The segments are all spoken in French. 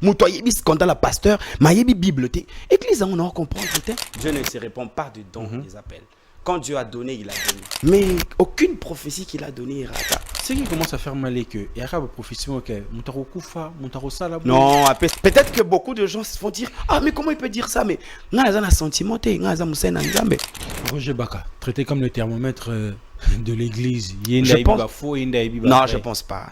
Mouto yebi scandale à pasteur, ma yebi Bible. Église, on a compris. Dieu ne se répond pas de dons des appels. Quand Dieu a donné, il a donné. Mais aucune prophétie qu'il a donnée est rata. Ce qui commence à faire mal est que il y a une prophétie qui non, peut-être que beaucoup de gens se font dire ah mais comment il peut dire ça mais nga za na sentiment te nga za musena nzambe. Roger Baka, traité comme le thermomètre de l'église. Non, je pense pas.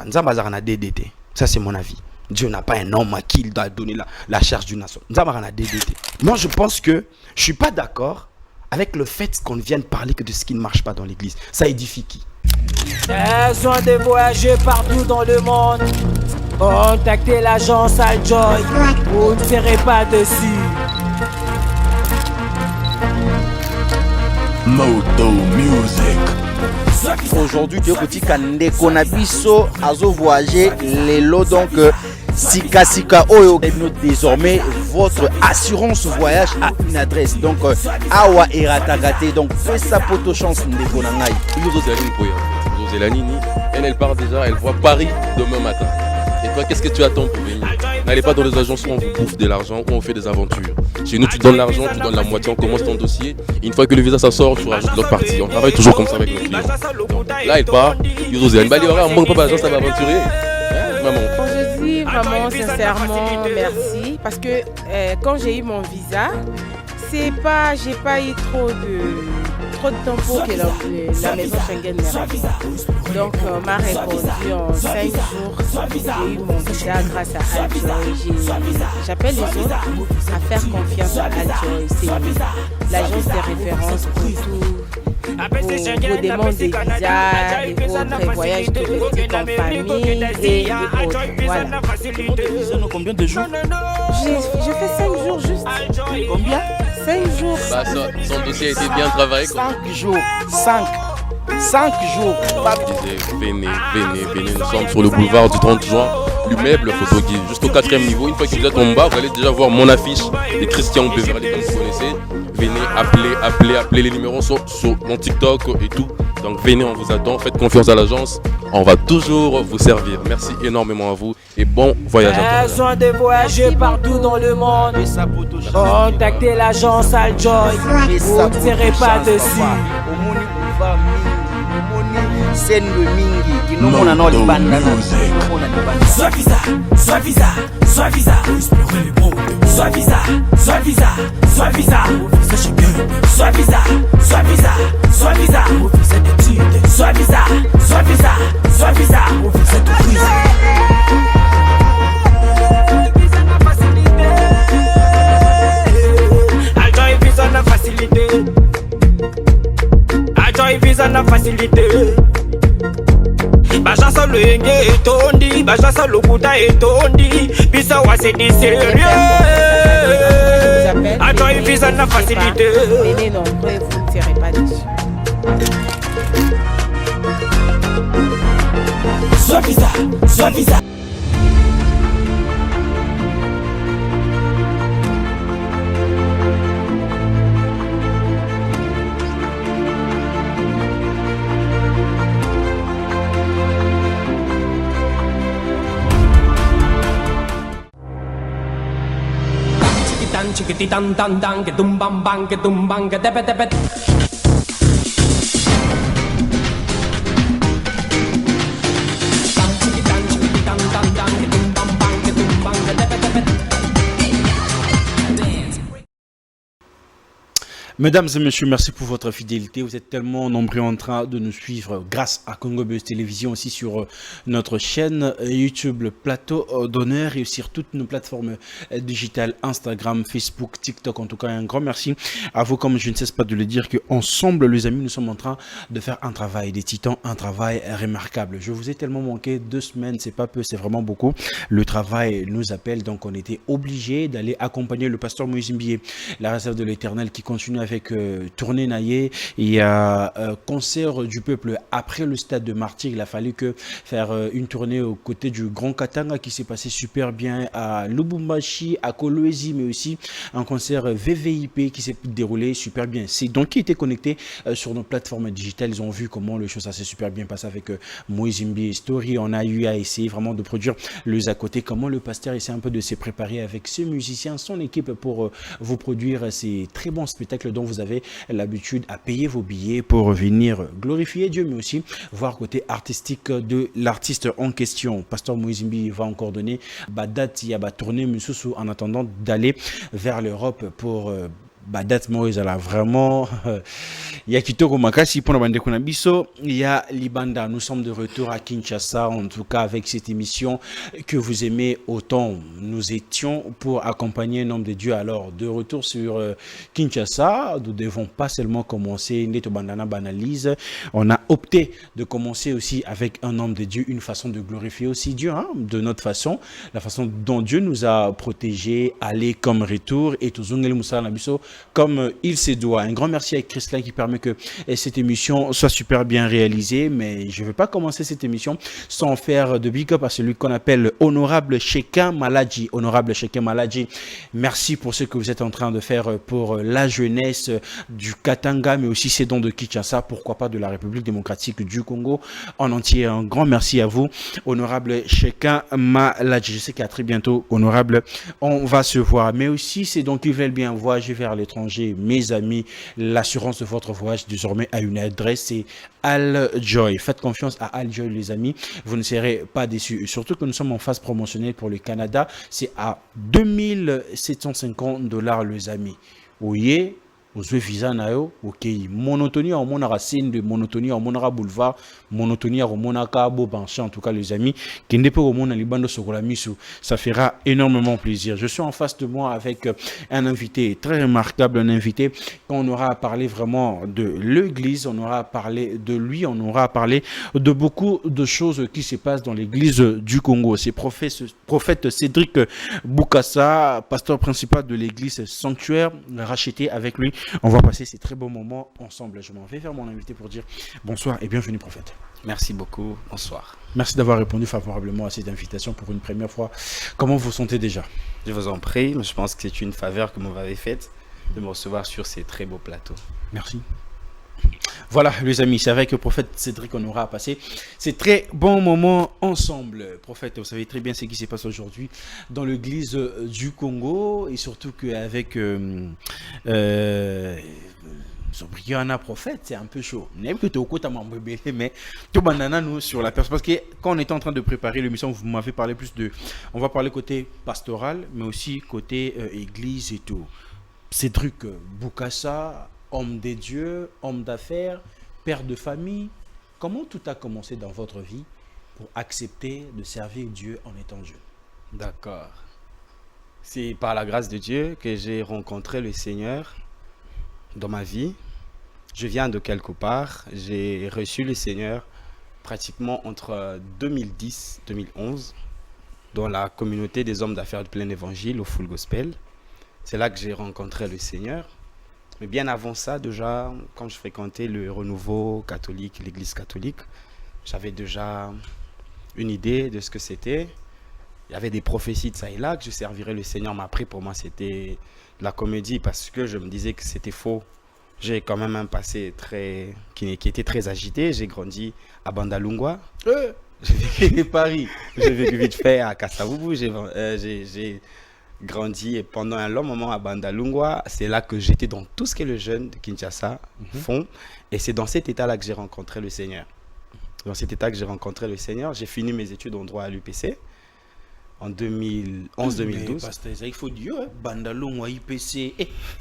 Nzamba za na DDT. Ça c'est mon avis. Dieu n'a pas un homme à qui il doit donner la charge d'une nation. Nzamba na DDT. Moi je pense que je suis pas d'accord avec le fait qu'on ne vienne parler que de ce qui ne marche pas dans l'église. Ça édifie qui? Besoin de voyager partout dans le monde. Contactez l'agence Aljoy. Vous ne serez pas dessus. Moto Music. Aujourd'hui, Dieu petit kande konabiso azo voyager les lots donc Sika Sika Oyo. Désormais, votre assurance voyage a une adresse. Donc, Awa Eratakate. Donc, fais sa poto chance Ndeko Nangai. Elle part déjà, elle voit Paris demain matin. Et toi, qu'est-ce que tu attends pour venir? N'allez pas dans les agences où on vous bouffe de l'argent, où on fait des aventures. Chez nous, tu donnes l'argent, tu donnes la moitié, on commence ton dossier. Et une fois que le visa ça sort, tu rajoutes l'autre partie. On travaille toujours comme ça avec nos clients. Donc, là, elle part. Ils osent. Elle va dire, on manque pas d'agence, ça va aventurer. Maman. Je dis vraiment sincèrement merci. Parce que quand j'ai eu mon visa, j'ai pas eu trop de temps pour que la maison Schengen me rappelle. Donc m'a répondu en 5 jours. J'ai eu mon visa grâce à Aljoy. J'appelle les autres à faire confiance à Aljoy. C'est l'agence de référence pour vos demandes de visa et vos voyages touristiques en famille et autres. Voilà. Combien de jours? J'ai fait 5 jours juste. Combien? 5 jours. Bah, son dossier a été bien travaillé. 5 jours. 5 jours. Venez. Nous sommes sur le boulevard du 30 juin. L'immeuble photo guide jusqu'au 4e niveau. Une fois que vous êtes en bas, vous allez déjà voir mon affiche de Christian Beverly, comme vous connaissez. Venez, appelez les numéros sur mon TikTok et tout. Donc venez, on vous attend. Faites confiance à l'agence. On va toujours vous servir. Merci énormément à vous et bon voyage à tous. Besoin de voyager partout dans le monde. Contactez l'agence Aljoy. Vous ne serez pas dessus. Sen le mingi kinomona no libanda Soit visa Soit visa Soit visa Soit visa Soit visa Soit visa Soit visa Soit visa Soit visa Soit visa Soit visa Soit visa Aljoy visa na facilité Aljoy visa na facilité Bajasa lo yenge etondi, bajasa lo kuta etondi, bisa wasedi sérieux. Aljoy visa na facilité. Venez nombreux et vous ne serez pas déçus. Soit visa, soit visa. Chickity tan tan tan, get dum bang, get dum bang, get debet debet. Mesdames et messieurs, merci pour votre fidélité. Vous êtes tellement nombreux en train de nous suivre grâce à Congo Buzz Télévision, aussi sur notre chaîne YouTube, le plateau d'honneur et sur toutes nos plateformes digitales, Instagram, Facebook, TikTok. En tout cas, un grand merci à vous, comme je ne cesse pas de le dire, qu'ensemble, les amis, nous sommes en train de faire un travail des titans, un travail remarquable. Je vous ai tellement manqué, 2 semaines, c'est pas peu, c'est vraiment beaucoup. Le travail nous appelle, donc on était obligé d'aller accompagner le pasteur Moïse Mbié, la réserve de l'Éternel, qui continue à faire avec Tournée Naïe. Il y a Concert du Peuple après le stade de Martyr. Il a fallu faire une tournée aux côtés du Grand Katanga qui s'est passé super bien à Lubumbashi, à Kolwezi, mais aussi un concert VVIP qui s'est déroulé super bien. C'est donc qui étaient connectés sur nos plateformes digitales. Ils ont vu comment le show ça s'est super bien passé avec Moïse Mbi Story. On a eu à essayer vraiment de produire le à côté, comment le pasteur essaie un peu de se préparer avec ce musicien, son équipe pour vous produire ces très bons spectacles dont vous avez l'habitude à payer vos billets pour venir glorifier Dieu, mais aussi voir côté artistique de l'artiste en question. Pasteur Moïse Mbi va encore donner date, il y a tourné Mususu en attendant d'aller vers l'Europe pour date Moïse là vraiment il y a Kitoko Makasi pour Biso, il y a Libanda. Nous sommes de retour à Kinshasa, en tout cas avec cette émission que vous aimez autant. Nous étions pour accompagner un homme de Dieu. Alors de retour sur Kinshasa, nous ne devons pas seulement commencer Neto Bandana Banalise, on a opté de commencer aussi avec un homme de Dieu, une façon de glorifier aussi Dieu, hein, de notre façon, la façon dont Dieu nous a protégés, aller comme retour et tout Biso comme il se doit. Un grand merci à Christla qui permet que cette émission soit super bien réalisée, mais je ne vais pas commencer cette émission sans faire de big up à celui qu'on appelle Honorable Shekin Maladji. Honorable Shekin Maladji, merci pour ce que vous êtes en train de faire pour la jeunesse du Katanga, mais aussi ces dons de Kinshasa, pourquoi pas de la République démocratique du Congo en entier. Un grand merci à vous, Honorable Shekin Maladji. Je sais qu'à très bientôt, Honorable, on va se voir. Mais aussi, c'est donc qu'ils veulent bien voyager vers l'étranger, mes amis, l'assurance de votre voyage désormais a une adresse, c'est Aljoy. Faites confiance à Aljoy, les amis, vous ne serez pas déçus. Surtout que nous sommes en phase promotionnelle pour le Canada, c'est à $2,750 les amis. Oui. Aux visa nayo, ok, monotonie en monara scène de monotonie en monara boulevard, monotonie en monaka bobanché, en tout cas les amis, qui n'est pas au monde libando sokolamisu, ça fera énormément plaisir. Je suis en face de moi avec un invité très remarquable, un invité qu'on aura parlé vraiment de l'église, on aura parlé de lui, on aura parlé de beaucoup de choses qui se passent dans l'église du Congo. C'est prophète Cédric Boukassa, pasteur principal de l'église Sanctuaire, racheté avec lui. On va passer ces très beaux moments ensemble. Je m'en vais vers mon invité pour dire bonsoir et bienvenue prophète. Merci beaucoup, bonsoir. Merci d'avoir répondu favorablement à cette invitation pour une première fois. Comment vous sentez déjà? Je vous en prie, je pense que c'est une faveur que vous m'avez faite de me recevoir sur ces très beaux plateaux. Merci. Voilà les amis, c'est avec le prophète Cédric qu'on aura passé ces très bons moments ensemble. Prophète, vous savez très bien ce qui se passe aujourd'hui dans l'église du Congo et surtout qu'avec Sobriana prophète, c'est un peu chaud. Mais tout banana nous sur la personne. Parce que quand on était en train de préparer l'émission, vous m'avez parlé plus de... On va parler côté pastoral, mais aussi côté église et tout. Cédric Boukassa, homme des dieux, homme d'affaires, père de famille. Comment tout a commencé dans votre vie pour accepter de servir Dieu en étant jeune? D'accord. C'est par la grâce de Dieu que j'ai rencontré le Seigneur dans ma vie. Je viens de quelque part. J'ai reçu le Seigneur pratiquement entre 2010 et 2011 dans la communauté des hommes d'affaires du plein évangile au Full Gospel. C'est là que j'ai rencontré le Seigneur. Mais bien avant ça, déjà, quand je fréquentais le renouveau catholique, l'église catholique, j'avais déjà une idée de ce que c'était. Il y avait des prophéties de ça et là que je servirais le Seigneur. Mais après, pour moi, c'était de la comédie parce que je me disais que c'était faux. J'ai quand même un passé qui était très agité. J'ai grandi à Bandalungwa. J'ai vécu à Paris. J'ai vécu vite fait à Kasavubu. J'ai grandi et pendant un long moment à Bandalungwa. C'est là que j'étais dans tout ce que les jeunes de Kinshasa font. Et c'est dans cet état-là que j'ai rencontré le Seigneur. Dans cet état que j'ai rencontré le Seigneur, j'ai fini mes études en droit à l'UPC en 2011-2012. Il faut dire, Bandalungwa, IPC,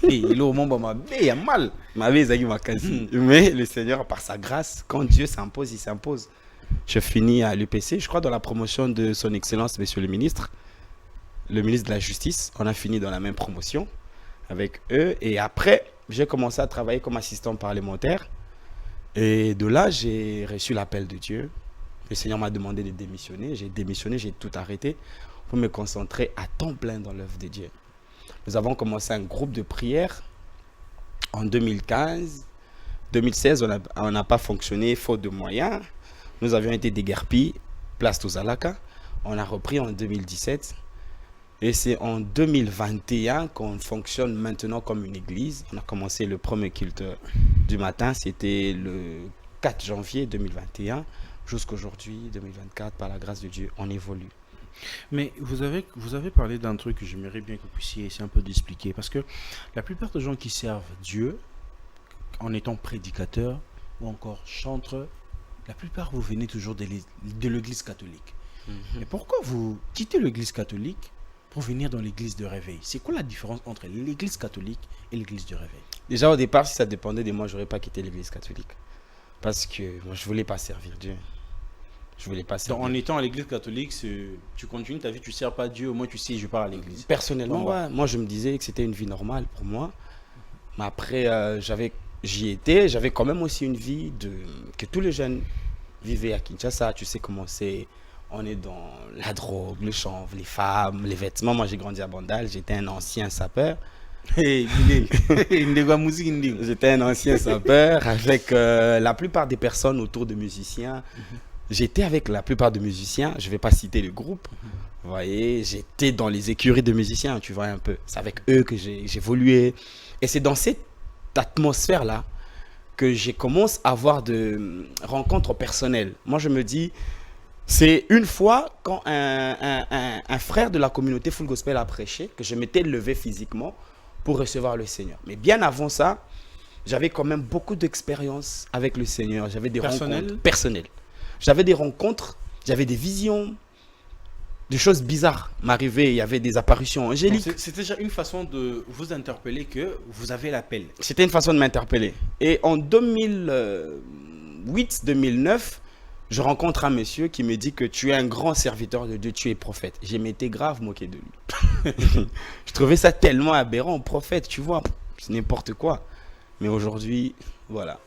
il est au moment il y a mal. Mais le Seigneur, par sa grâce, quand Dieu s'impose, il s'impose. Je finis à l'UPC, je crois dans la promotion de son Excellence, Monsieur le ministre de la Justice. On a fini dans la même promotion avec eux. Et après, j'ai commencé à travailler comme assistant parlementaire. Et de là, j'ai reçu l'appel de Dieu. Le Seigneur m'a demandé de démissionner. J'ai démissionné, j'ai tout arrêté pour me concentrer à temps plein dans l'œuvre de Dieu. Nous avons commencé un groupe de prière en 2015, 2016, on n'a pas fonctionné faute de moyens. Nous avions été déguerpis, place Tozalaka. On a repris en 2017. Et c'est en 2021 qu'on fonctionne maintenant comme une église. On a commencé le premier culte du matin. C'était le 4 janvier 2021. Jusqu'aujourd'hui, 2024, par la grâce de Dieu, on évolue. Mais vous avez parlé d'un truc que j'aimerais bien que vous puissiez essayer un peu d'expliquer. Parce que la plupart des gens qui servent Dieu, en étant prédicateurs ou encore chantres, la plupart vous venez toujours de l'église catholique. Mais pourquoi vous quittez l'église catholique pour venir dans l'église de réveil? C'est quoi la différence entre l'église catholique et l'église de réveil? Déjà au départ, si ça dépendait de moi, j'aurais pas quitté l'église catholique. Parce que moi, je voulais pas servir Dieu. Je voulais pas servir. Donc, en étant à l'église catholique, tu continues ta vie, tu ne sers pas Dieu, au moins tu sais, je pars à l'église. Personnellement, ouais. Moi, je me disais que c'était une vie normale pour moi. Mais après, j'y étais, j'avais quand même aussi une vie que tous les jeunes vivaient à Kinshasa. Tu sais comment c'est. On est dans la drogue, le chanvre, les femmes, les vêtements. Moi, j'ai grandi à Bandal, j'étais un ancien sapeur. J'étais un ancien sapeur avec la plupart des personnes autour de musiciens. J'étais avec la plupart des musiciens, je ne vais pas citer le groupe. Vous voyez, j'étais dans les écuries de musiciens, tu vois un peu. C'est avec eux que j'ai évolué. Et c'est dans cette atmosphère-là que j'ai commencé à avoir de rencontres personnelles. Moi, je me dis, c'est une fois quand un frère de la communauté Full Gospel a prêché que je m'étais levé physiquement pour recevoir le Seigneur. Mais bien avant ça, j'avais quand même beaucoup d'expérience avec le Seigneur. J'avais des rencontres personnelles. J'avais des rencontres, j'avais des visions, des choses bizarres m'arrivaient. Il y avait des apparitions angéliques. C'était déjà une façon de vous interpeller que vous avez l'appel. C'était une façon de m'interpeller. Et en 2008-2009, je rencontre un monsieur qui me dit que tu es un grand serviteur de Dieu, tu es prophète. Je m'étais grave moqué de lui. Je trouvais ça tellement aberrant, prophète, tu vois, c'est n'importe quoi. Mais aujourd'hui, voilà,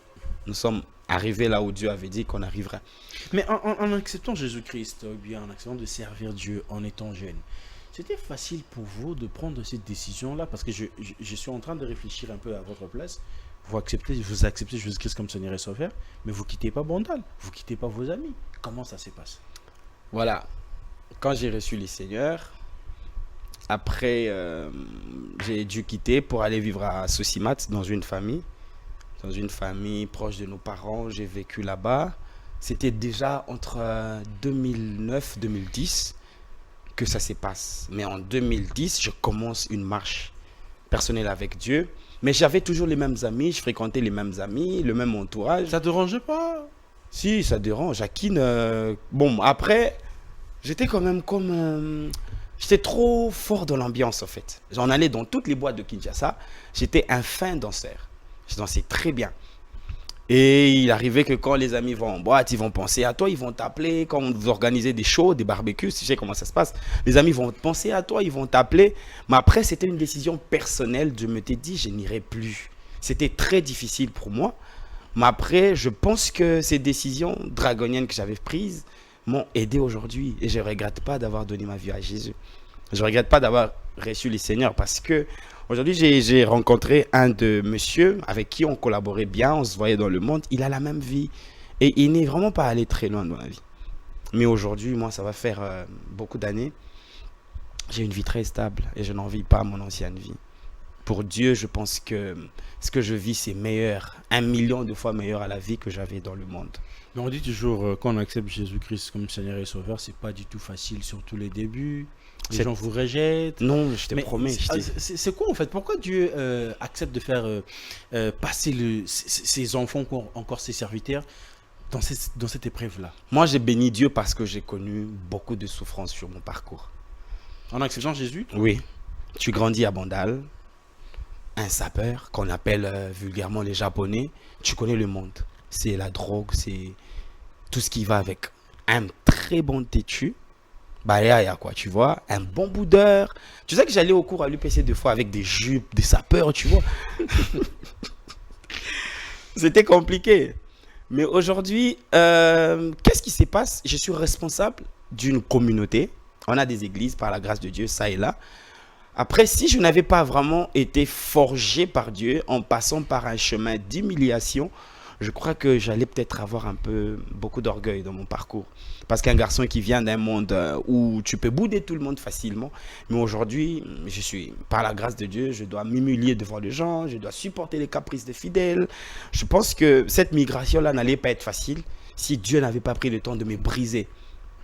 nous sommes arrivés là où Dieu avait dit qu'on arriverait. Mais en acceptant Jésus-Christ, ou bien en acceptant de servir Dieu en étant jeune, c'était facile pour vous de prendre cette décision-là? Parce que je suis en train de réfléchir un peu à votre place. Vous acceptez Jésus-Christ comme Seigneur et Sauveur, mais vous ne quittez pas Bandal, vous ne quittez pas vos amis. Comment ça se passe? Voilà, quand j'ai reçu les Seigneurs, après j'ai dû quitter pour aller vivre à Sosimat dans une famille proche de nos parents. J'ai vécu là-bas. C'était déjà entre 2009-2010 que ça se passe. Mais en 2010, je commence une marche personnelle avec Dieu. Mais j'avais toujours les mêmes amis, je fréquentais les mêmes amis, le même entourage. Ça ne dérangeait pas? Si, ça dérange. Jacquine, bon, après, j'étais quand même comme... j'étais trop fort dans l'ambiance, en fait. J'en allais dans toutes les boîtes de Kinshasa. J'étais un fin danseur. Je dansais très bien. Et il arrivait que quand les amis vont en boîte, ils vont penser à toi, ils vont t'appeler. Quand vous organisez des shows, des barbecues, tu sais comment ça se passe. Les amis vont penser à toi, ils vont t'appeler. Mais après, c'était une décision personnelle. Je me t'ai dit, je n'irai plus. C'était très difficile pour moi. Mais après, je pense que ces décisions dragoniennes que j'avais prises m'ont aidé aujourd'hui. Et je ne regrette pas d'avoir donné ma vie à Jésus. Je ne regrette pas d'avoir reçu les Seigneurs parce que aujourd'hui, j'ai rencontré un de monsieur avec qui on collaborait bien, on se voyait dans le monde. Il a la même vie et il n'est vraiment pas allé très loin dans la vie. Mais aujourd'hui, moi, ça va faire beaucoup d'années. J'ai une vie très stable et je n'envie pas mon ancienne vie. Pour Dieu, je pense que ce que je vis, c'est meilleur, 1 million de fois meilleur à la vie que j'avais dans le monde. Mais on dit toujours, quand on accepte Jésus-Christ comme Seigneur et Sauveur, c'est pas du tout facile, surtout les débuts. Les gens vous rejettent. Non, je te promets. C'est quoi en fait? Pourquoi Dieu accepte de faire passer ses enfants, encore ses serviteurs, dans cette épreuve-là? Moi, j'ai béni Dieu parce que j'ai connu beaucoup de souffrances sur mon parcours. En acceptant Jésus? Oui. Tu grandis à Bandal, un sapeur qu'on appelle vulgairement les Japonais. Tu connais le monde. C'est la drogue, c'est tout ce qui va avec. Un très bon têtu. Bah, il y a quoi, tu vois, un bon boudeur. Tu sais que j'allais au cours à l'UPC 2 fois avec des jupes, des sapeurs, tu vois. C'était compliqué. Mais aujourd'hui, qu'est-ce qui se passe? Je suis responsable d'une communauté. On a des églises, par la grâce de Dieu, ça et là. Après, si je n'avais pas vraiment été forgé par Dieu en passant par un chemin d'humiliation, je crois que j'allais peut-être avoir un peu beaucoup d'orgueil dans mon parcours. Parce qu'un garçon qui vient d'un monde où tu peux bouder tout le monde facilement, mais aujourd'hui, je suis, par la grâce de Dieu, je dois m'humilier devant les gens, je dois supporter les caprices des fidèles. Je pense que cette migration-là n'allait pas être facile si Dieu n'avait pas pris le temps de me briser.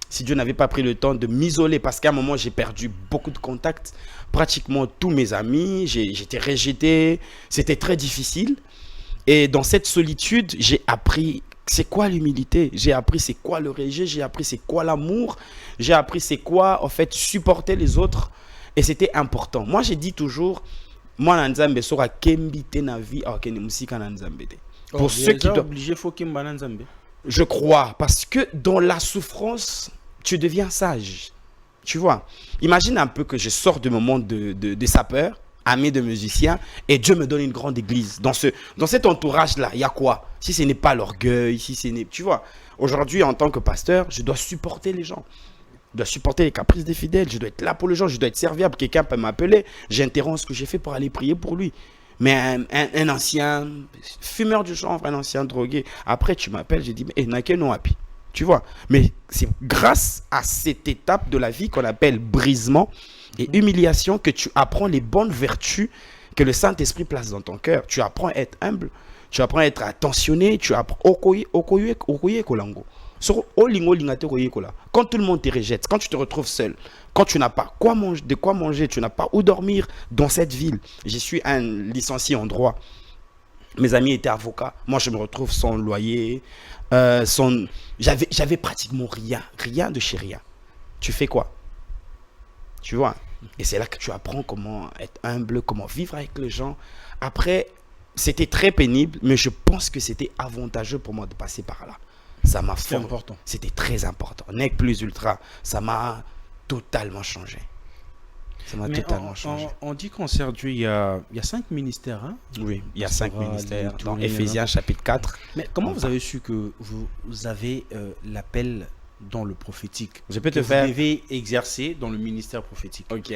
Si Dieu n'avait pas pris le temps de m'isoler, parce qu'à un moment, j'ai perdu beaucoup de contacts, pratiquement tous mes amis, j'étais rejeté, c'était très difficile. Et dans cette solitude, j'ai appris c'est quoi l'humilité, j'ai appris c'est quoi le rejet, j'ai appris c'est quoi l'amour, j'ai appris c'est quoi, en fait, supporter les autres. Et c'était important. Moi, j'ai dit toujours, moi, Nanzambe sera kembite na vie, ok, ne musika Nanzambe. Pour ceux qui doivent... Je crois, parce que dans la souffrance, tu deviens sage. Tu vois, imagine un peu que je sors de mon monde de sapeur, ami de musicien, et Dieu me donne une grande église. Dans cet entourage-là, il y a quoi? Si ce n'est pas l'orgueil, si ce n'est... Tu vois, aujourd'hui, en tant que pasteur, je dois supporter les gens. Je dois supporter les caprices des fidèles. Je dois être là pour les gens. Je dois être serviable. Quelqu'un peut m'appeler. J'interromps ce que j'ai fait pour aller prier pour lui. Mais un ancien fumeur du chanvre, un ancien drogué, après tu m'appelles, j'ai dit, mais n'a non happy. Tu vois, mais c'est grâce à cette étape de la vie qu'on appelle brisement et humiliation que tu apprends les bonnes vertus que le Saint-Esprit place dans ton cœur. Tu apprends à être humble, tu apprends à être attentionné, tu apprends okoye kolango. Quand tout le monde te rejette, quand tu te retrouves seul, quand tu n'as pas de quoi manger, tu n'as pas où dormir dans cette ville. Je suis un licencié en droit. Mes amis étaient avocats. Moi, je me retrouve sans loyer. J'avais pratiquement rien de chez rien. Tu fais quoi? Tu vois? Et c'est là que tu apprends comment être humble, comment vivre avec les gens. Après, c'était très pénible, mais je pense que c'était avantageux pour moi de passer par là. Ça m'a formé. Important. C'était très important. Nec plus ultra, ça m'a totalement changé. Ça m'a totalement changé. On dit qu'en sert Dieu, il y a 5 ministères. Hein? Oui, il y a 5 ministères dans Éphésiens chapitre 4. Mais comment vous avez su que vous avez l'appel dans le prophétique? Je peux te faire... Vous devez exercer dans le ministère prophétique. Ok.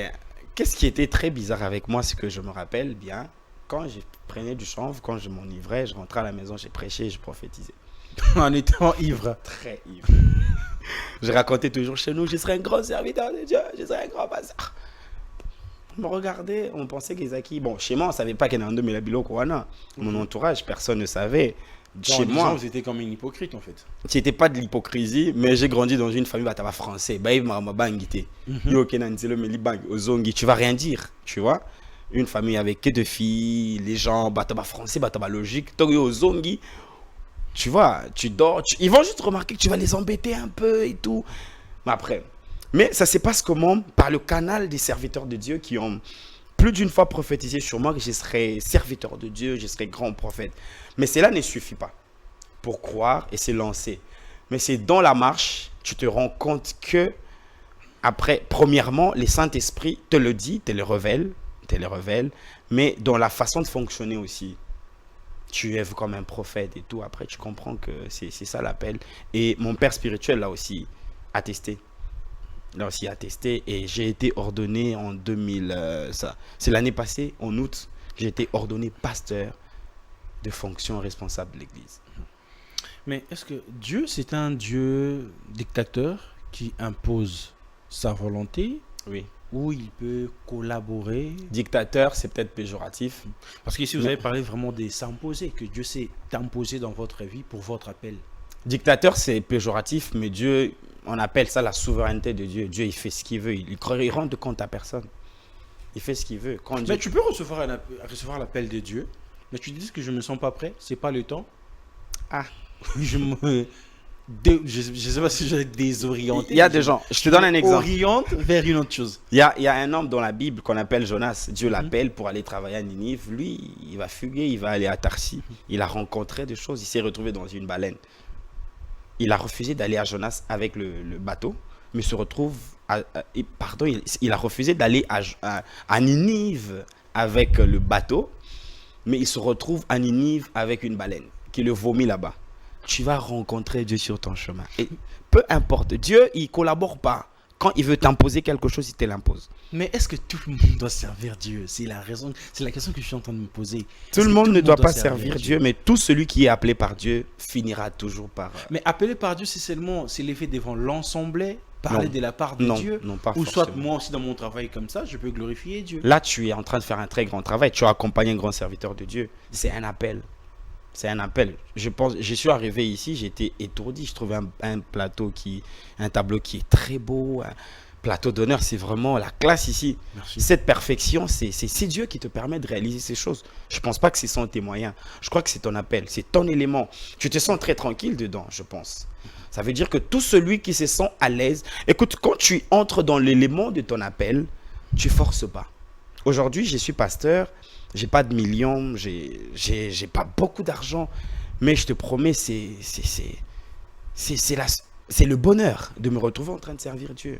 Qu'est-ce qui était très bizarre avec moi, c'est que je me rappelle bien, quand je prenais du chanvre, quand je m'enivrais, je rentrais à la maison, j'ai prêché, je prophétisais. En étant ivre. Très ivre. Je racontais toujours chez nous, je serai un grand serviteur de Dieu, je serai un grand pasteur. On me regardait, on pensait qu'Isaki... Bon, chez moi, on ne savait pas qu'il y en a un de Melabilo Kouana. Mon entourage, personne ne savait. Chez moi, vous étiez comme une hypocrite, en fait. Tu n'étais pas de l'hypocrisie, mais j'ai grandi dans une famille français. Tu vas rien dire, tu vois. Une famille avec que de filles, les gens, français, logique. Tu vois, tu dors, ils vont juste remarquer que tu vas les embêter un peu et tout. Mais ça se passe comment? Par le canal des serviteurs de Dieu qui ont plus d'une fois prophétisé sur moi que je serai serviteur de Dieu, je serai grand prophète. Mais cela ne suffit pas pour croire et se lancer. Mais c'est dans la marche, tu te rends compte que, après, premièrement, le Saint-Esprit te le dit, te le révèle, mais dans la façon de fonctionner aussi. Tu es comme un prophète et tout. Après, tu comprends que c'est ça l'appel. Et mon père spirituel l'a aussi attesté. Et j'ai été ordonné en 2000. C'est l'année passée, en août, j'ai été ordonné pasteur de fonction responsable de l'Église. Mais est-ce que Dieu, c'est un Dieu dictateur qui impose sa volonté? Oui. Ou il peut collaborer? Dictateur, c'est peut-être péjoratif. Parce qu'ici, vous avez parlé vraiment de s'imposer, que Dieu s'est imposé dans votre vie pour votre appel. Dictateur, c'est péjoratif, mais Dieu, on appelle ça la souveraineté de Dieu. Dieu, il fait ce qu'il veut. Il rend de compte à personne. Il fait ce qu'il veut. Mais tu peux recevoir l'appel de Dieu, mais tu dis que je ne me sens pas prêt, c'est pas le temps. Ah. Je ne sais pas si je vais désorienter. Il y a des gens, je te donne un exemple. Oriente vers une autre chose. Il y a un homme dans la Bible qu'on appelle Jonas. Dieu l'appelle pour aller travailler à Ninive. Lui, il va fuguer, il va aller à Tarsis. Il a rencontré des choses, il s'est retrouvé dans une baleine. Il a refusé d'aller à Jonas avec le bateau, mais se retrouve... il a refusé d'aller à Ninive avec le bateau, mais il se retrouve à Ninive avec une baleine qui le vomit là-bas. Tu vas rencontrer Dieu sur ton chemin. Et peu importe, Dieu, il ne collabore pas. Quand il veut t'imposer quelque chose, il te l'impose. Mais est-ce que tout le monde doit servir Dieu? C'est la question que je suis en train de me poser. Tout le monde ne doit pas servir Dieu, mais tout celui qui est appelé par Dieu finira toujours par... Mais appelé par Dieu, c'est l'effet devant l'ensemble, parler de la part de Dieu. Non, pas ou forcément. soit moi aussi dans mon travail comme ça, je peux glorifier Dieu. Là, tu es en train de faire un très grand travail. Tu as accompagné un grand serviteur de Dieu. C'est un appel. C'est un appel. Je suis arrivé ici, j'étais étourdi. Je trouvais un tableau qui est très beau. Un plateau d'honneur, c'est vraiment la classe ici. Merci. Cette perfection, c'est Dieu qui te permet de réaliser ces choses. Je ne pense pas que ce sont tes moyens. Je crois que c'est ton appel, c'est ton élément. Tu te sens très tranquille dedans, je pense. Ça veut dire que tout celui qui se sent à l'aise... Écoute, quand tu entres dans l'élément de ton appel, tu ne forces pas. Aujourd'hui, je suis pasteur, je n'ai pas de millions, j'ai pas beaucoup d'argent, mais je te promets, c'est le bonheur de me retrouver en train de servir Dieu.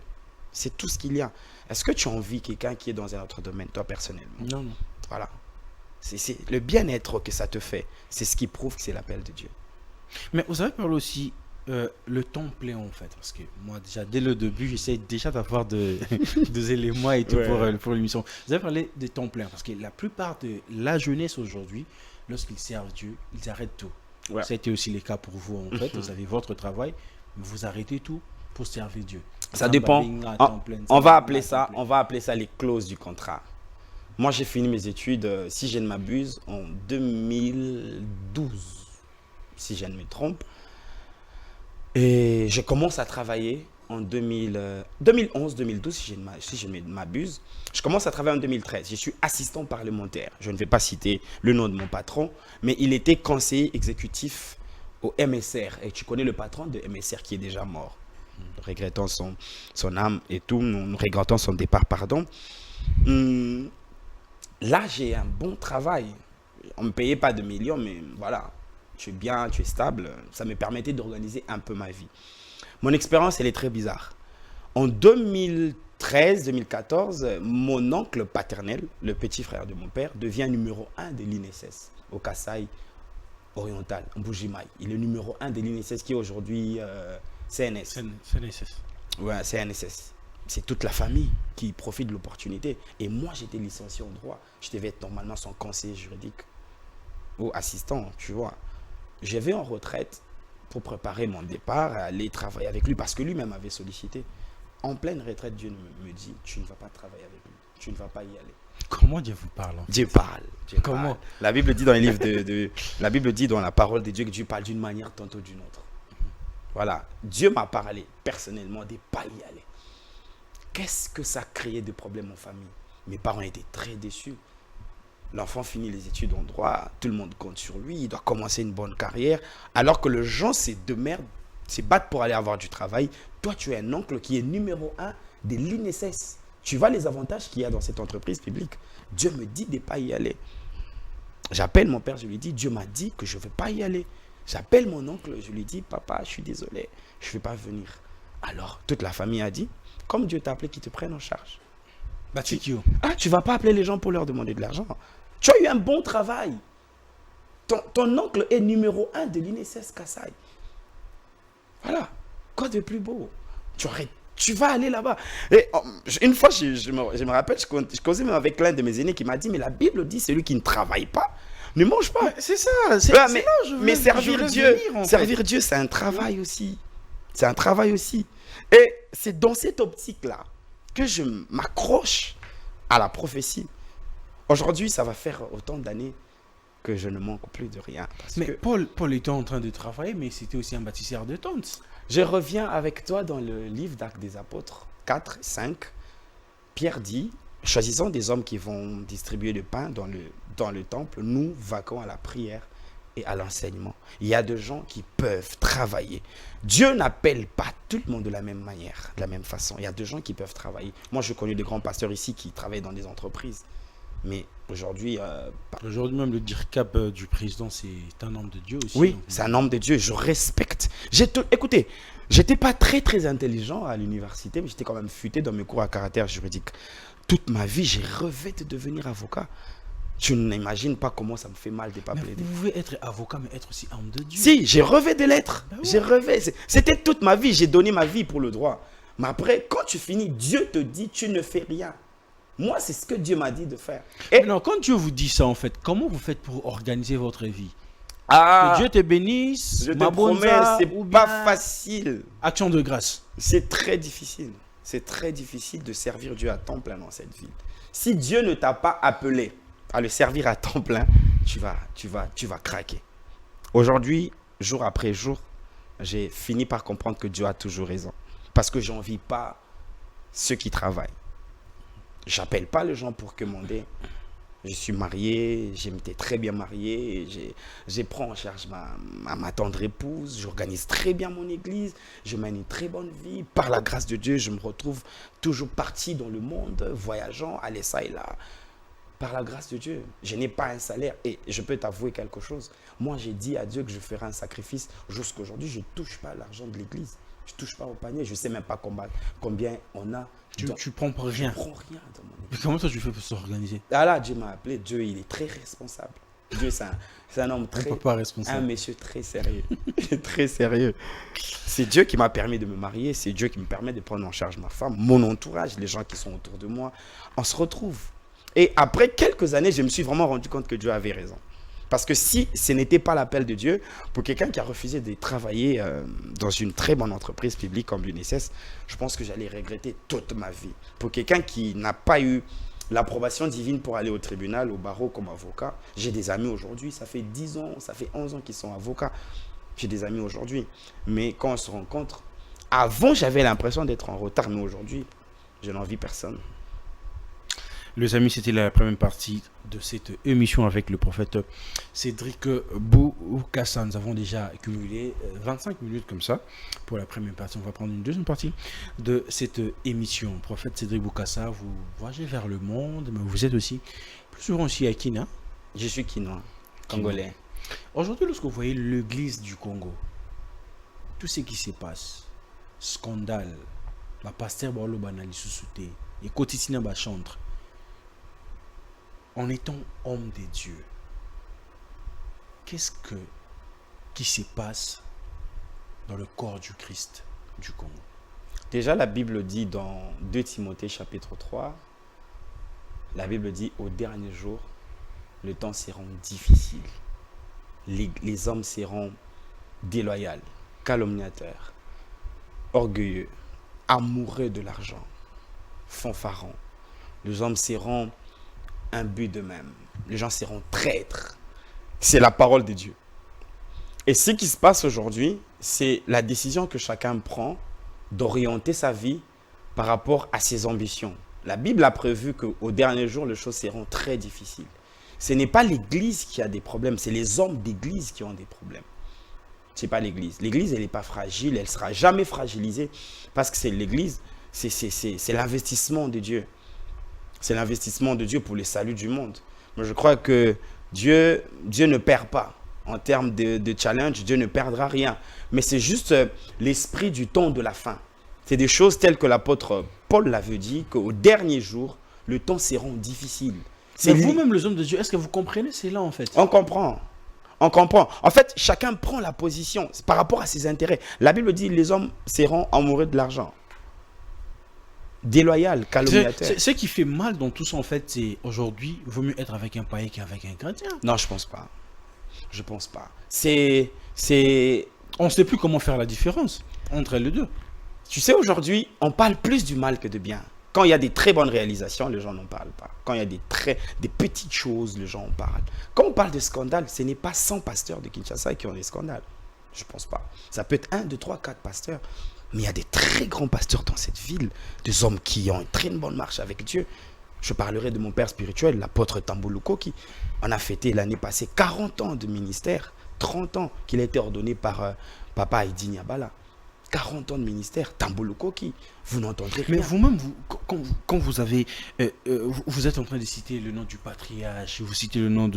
C'est tout ce qu'il y a. Est-ce que tu as envie quelqu'un qui est dans un autre domaine, toi personnellement? Non. Voilà. C'est le bien-être que ça te fait. C'est ce qui prouve que c'est l'appel de Dieu. Mais vous avez parlé aussi le temps plein en fait. Parce que moi déjà, dès le début, j'essaie déjà d'avoir des éléments et tout pour l'émission. Vous avez parlé de temps plein. Parce que la plupart de la jeunesse aujourd'hui, lorsqu'ils servent Dieu, ils arrêtent tout. Ouais. Ça a été aussi le cas pour vous en fait. Vous avez votre travail, mais vous arrêtez tout pour servir Dieu. Ça dépend. On va appeler ça les clauses du contrat. Moi, j'ai fini mes études, si je ne m'abuse, en 2012, si je ne me trompe. Et je commence à travailler en 2011-2012, si je ne m'abuse. Je commence à travailler en 2013. Je suis assistant parlementaire. Je ne vais pas citer le nom de mon patron, mais il était conseiller exécutif au MSR. Et tu connais le patron de MSR qui est déjà mort. Regrettant son âme et tout, nous regrettons son départ, pardon. Là, j'ai un bon travail. On ne me payait pas de millions, mais voilà, tu es bien, tu es stable. Ça me permettait d'organiser un peu ma vie. Mon expérience, elle est très bizarre. En 2013-2014, mon oncle paternel, le petit frère de mon père, devient numéro 1 de l'INSS au Kasaï oriental, en Bujimaï. Il est numéro 1 de l'INSS qui est aujourd'hui... CNSS. Ouais, CNSS. C'est toute la famille qui profite de l'opportunité. Et moi, j'étais licencié en droit. Je devais être normalement son conseiller juridique ou assistant, tu vois. Je vais en retraite pour préparer mon départ, aller travailler avec lui parce que lui-même avait sollicité. En pleine retraite, Dieu me dit, tu ne vas pas travailler avec lui. Tu ne vas pas y aller. Comment Dieu vous parle? Dieu parle. Comment? Parle. La Bible dit dans les livres la Bible dit dans la parole de Dieu que Dieu parle d'une manière tantôt d'une autre. Voilà, Dieu m'a parlé personnellement de ne pas y aller. Qu'est-ce que ça créait de problèmes en famille? Mes parents étaient très déçus. L'enfant finit les études en droit, tout le monde compte sur lui, il doit commencer une bonne carrière, alors que les gens se battent pour aller avoir du travail. Toi, tu es un oncle qui est numéro 1 de l'INSS. Tu vois les avantages qu'il y a dans cette entreprise publique. Dieu me dit de ne pas y aller. J'appelle mon père, je lui dis, Dieu m'a dit que je ne vais pas y aller. J'appelle mon oncle, je lui dis, papa, je suis désolé, je ne vais pas venir. Alors, toute la famille a dit, comme Dieu t'a appelé, qu'ils te prennent en charge. Tu ne vas pas appeler les gens pour leur demander de l'argent. Tu as eu un bon travail. Ton oncle est numéro 1 de l'INSS Kasaï. Voilà. Quoi de plus beau? Tu vas aller là-bas. Et une fois, je me rappelle, je causais même avec l'un de mes aînés qui m'a dit, mais la Bible dit, celui qui ne travaille pas, ne mange pas. C'est ça. Mais servir Dieu, c'est un travail aussi. C'est un travail aussi. Et c'est dans cette optique-là que je m'accroche à la prophétie. Aujourd'hui, ça va faire autant d'années que je ne manque plus de rien. Paul était en train de travailler, mais c'était aussi un bâtisseur de tentes. Je reviens avec toi dans le livre d'Actes des Apôtres 4, 5. Pierre dit, choisissons des hommes qui vont distribuer le pain dans le temple. Nous vaquons à la prière et à l'enseignement. Il y a des gens qui peuvent travailler. Dieu n'appelle pas tout le monde de la même manière, de la même façon. Il y a des gens qui peuvent travailler. Moi, je connais des grands pasteurs ici qui travaillent dans des entreprises. Mais aujourd'hui... Aujourd'hui même, le DIRCAP du président, c'est un homme de Dieu aussi. Oui, c'est un homme de Dieu. Je respecte. Écoutez, j'étais pas très intelligent à l'université, mais j'étais quand même futé dans mes cours à caractère juridique. Toute ma vie, j'ai rêvé de devenir avocat. Tu n'imagines pas comment ça me fait mal de ne pas plaider. Vous pouvez être avocat, mais être aussi homme de Dieu. Si, j'ai rêvé de l'être. Ben ouais. J'ai rêvé. C'était toute ma vie. J'ai donné ma vie pour le droit. Mais après, quand tu finis, Dieu te dit, tu ne fais rien. Moi, c'est ce que Dieu m'a dit de faire. Et non, quand Dieu vous dit ça, en fait, comment vous faites pour organiser votre vie? Que Dieu te bénisse, je te promets, c'est pas facile. Action de grâce. C'est très difficile. C'est très difficile de servir Dieu à temps plein dans cette ville. Si Dieu ne t'a pas appelé à le servir à temps plein, tu vas craquer. Aujourd'hui, jour après jour, j'ai fini par comprendre que Dieu a toujours raison. Parce que j'envie pas ceux qui travaillent. J'appelle pas les gens pour commander. Je suis marié, j'étais très bien marié, je prends en charge ma tendre épouse, j'organise très bien mon église, je mène une très bonne vie. Par la grâce de Dieu, je me retrouve toujours parti dans le monde, voyageant, aller ça et là. Par la grâce de Dieu, je n'ai pas un salaire. Et je peux t'avouer quelque chose. Moi, j'ai dit à Dieu que je ferai un sacrifice. Jusqu'à aujourd'hui, je ne touche pas à l'argent de l'église. Je ne touche pas au panier. Je ne sais même pas combien on a. Tu prends pour rien. Je ne prends rien dans mon église. Mais comment ça tu fais pour s'organiser? Ah là, Dieu m'a appelé. Dieu, il est très responsable. Dieu, c'est un homme très... Pas responsable. Un monsieur très sérieux. Très sérieux. C'est Dieu qui m'a permis de me marier. C'est Dieu qui me permet de prendre en charge ma femme, mon entourage, les gens qui sont autour de moi. On se retrouve. Et après quelques années, je me suis vraiment rendu compte que Dieu avait raison. Parce que si ce n'était pas l'appel de Dieu, pour quelqu'un qui a refusé de travailler dans une très bonne entreprise publique comme l'UNSS, je pense que j'allais regretter toute ma vie. Pour quelqu'un qui n'a pas eu l'approbation divine pour aller au tribunal, au barreau comme avocat, j'ai des amis aujourd'hui, ça fait 10 ans, ça fait 11 ans qu'ils sont avocats. J'ai des amis aujourd'hui. Mais quand on se rencontre, avant j'avais l'impression d'être en retard, mais aujourd'hui, je n'envie personne. Les amis, c'était la première partie de cette émission avec le prophète Cédric Boukassa. Nous avons déjà accumulé 25 minutes comme ça pour la première partie. On va prendre une deuxième partie de cette émission. Prophète Cédric Boukassa, vous voyagez vers le monde, mais vous êtes aussi plus souvent aussi à Kina. Je suis Kinois, Congolais. Aujourd'hui, lorsque vous voyez l'église du Congo, tout ce qui se passe, scandale, la pasteur Barlo Banali Soussouté, et quotidien chantre, en étant homme de Dieu, qu'est-ce qui se passe dans le corps du Christ du Congo? Déjà, la Bible dit dans 2 Timothée chapitre 3, la Bible dit au dernier jour, le temps sera difficile. Les hommes seront déloyaux, calomniateurs, orgueilleux, amoureux de l'argent, fanfarons. Les hommes seront un but d'eux-mêmes. Les gens seront traîtres. C'est la parole de Dieu. Et ce qui se passe aujourd'hui, c'est la décision que chacun prend d'orienter sa vie par rapport à ses ambitions. La Bible a prévu qu'au dernier jour, les choses seront très difficiles. Ce n'est pas l'Église qui a des problèmes, c'est les hommes d'Église qui ont des problèmes. Ce n'est pas l'Église. L'Église, elle n'est pas fragile, elle ne sera jamais fragilisée parce que c'est l'Église, c'est l'investissement de Dieu. C'est l'investissement de Dieu pour le salut du monde. Moi, je crois que Dieu ne perd pas. En termes de challenge, Dieu ne perdra rien. Mais c'est juste l'esprit du temps de la fin. C'est des choses telles que l'apôtre Paul l'avait dit, qu'au dernier jour, le temps sera difficile. Mais vous-même, les hommes de Dieu, est-ce que vous comprenez cela en fait? On comprend. On comprend. En fait, chacun prend la position par rapport à ses intérêts. La Bible dit les hommes seront amoureux de l'argent. Déloyal, calomniateur. Ce qui fait mal dans tout ça, en fait, c'est aujourd'hui, il vaut mieux être avec un païen qu'avec un chrétien. Non, je pense pas. Je pense pas. On ne sait plus comment faire la différence entre les deux. Tu sais, aujourd'hui, on parle plus du mal que de bien. Quand il y a des très bonnes réalisations, les gens n'en parlent pas. Quand il y a des petites choses, les gens en parlent. Quand on parle de scandale, ce n'est pas 100 pasteurs de Kinshasa qui ont des scandales. Je pense pas. Ça peut être 1, 2, 3, 4 pasteurs. Mais il y a des très grands pasteurs dans cette ville, des hommes qui ont une très bonne marche avec Dieu. Je parlerai de mon père spirituel, l'apôtre Tamboluko, qui en a fêté l'année passée 40 ans de ministère, 30 ans qu'il a été ordonné par Papa Aïdi Niabala. 40 ans de ministère, Tamboluko, qui vous n'entendez rien. Mais vous-même, quand vous avez, vous êtes en train de citer le nom du patriarche, vous citez le nom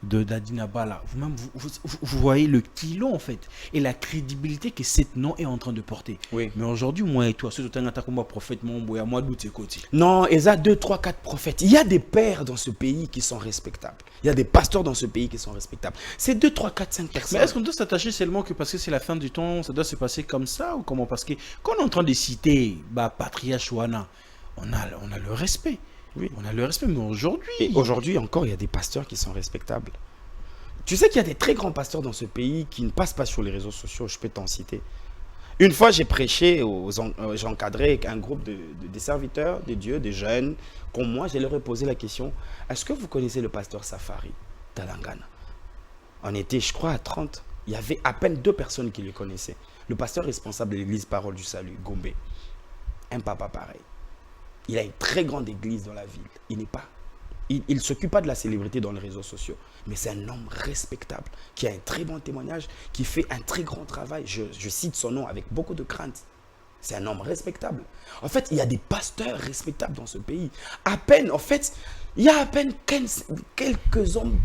d'Aïdi Niabala, vous-même, vous voyez le kilo en fait, et la crédibilité que ce nom est en train de porter. Oui. Mais aujourd'hui, moi et toi, ce que tu prophète, moi, d'où tu es côté. Non, il y a 2, 3, 4 prophètes. Il y a des pères dans ce pays qui sont respectables. Il y a des pasteurs dans ce pays qui sont respectables. C'est 2, 3, 4, 5 personnes. Mais est-ce qu'on doit s'attacher seulement que parce que c'est la fin du temps, ça doit se passer comme ça ou comment? Parce que quand on est en train de citer patriarche Ouana, on a le respect. Oui. On a le respect, mais aujourd'hui... Et aujourd'hui encore, il y a des pasteurs qui sont respectables. Tu sais qu'il y a des très grands pasteurs dans ce pays qui ne passent pas sur les réseaux sociaux, je peux t'en citer. Une fois, j'ai prêché, j'ai encadré un groupe des serviteurs de Dieu, des jeunes, comme moi, je leur ai posé la question, est-ce que vous connaissez le pasteur Safari Talangana? On était, je crois, à 30. Il y avait à peine 2 personnes qui le connaissaient. Le pasteur responsable de l'église Parole du Salut, Gombe. Un papa pareil. Il a une très grande église dans la ville. Il ne s'occupe pas de la célébrité dans les réseaux sociaux, mais c'est un homme respectable, qui a un très bon témoignage, qui fait un très grand travail. Je cite son nom avec beaucoup de crainte. C'est un homme respectable. En fait, il y a des pasteurs respectables dans ce pays. Il y a à peine quelques hommes,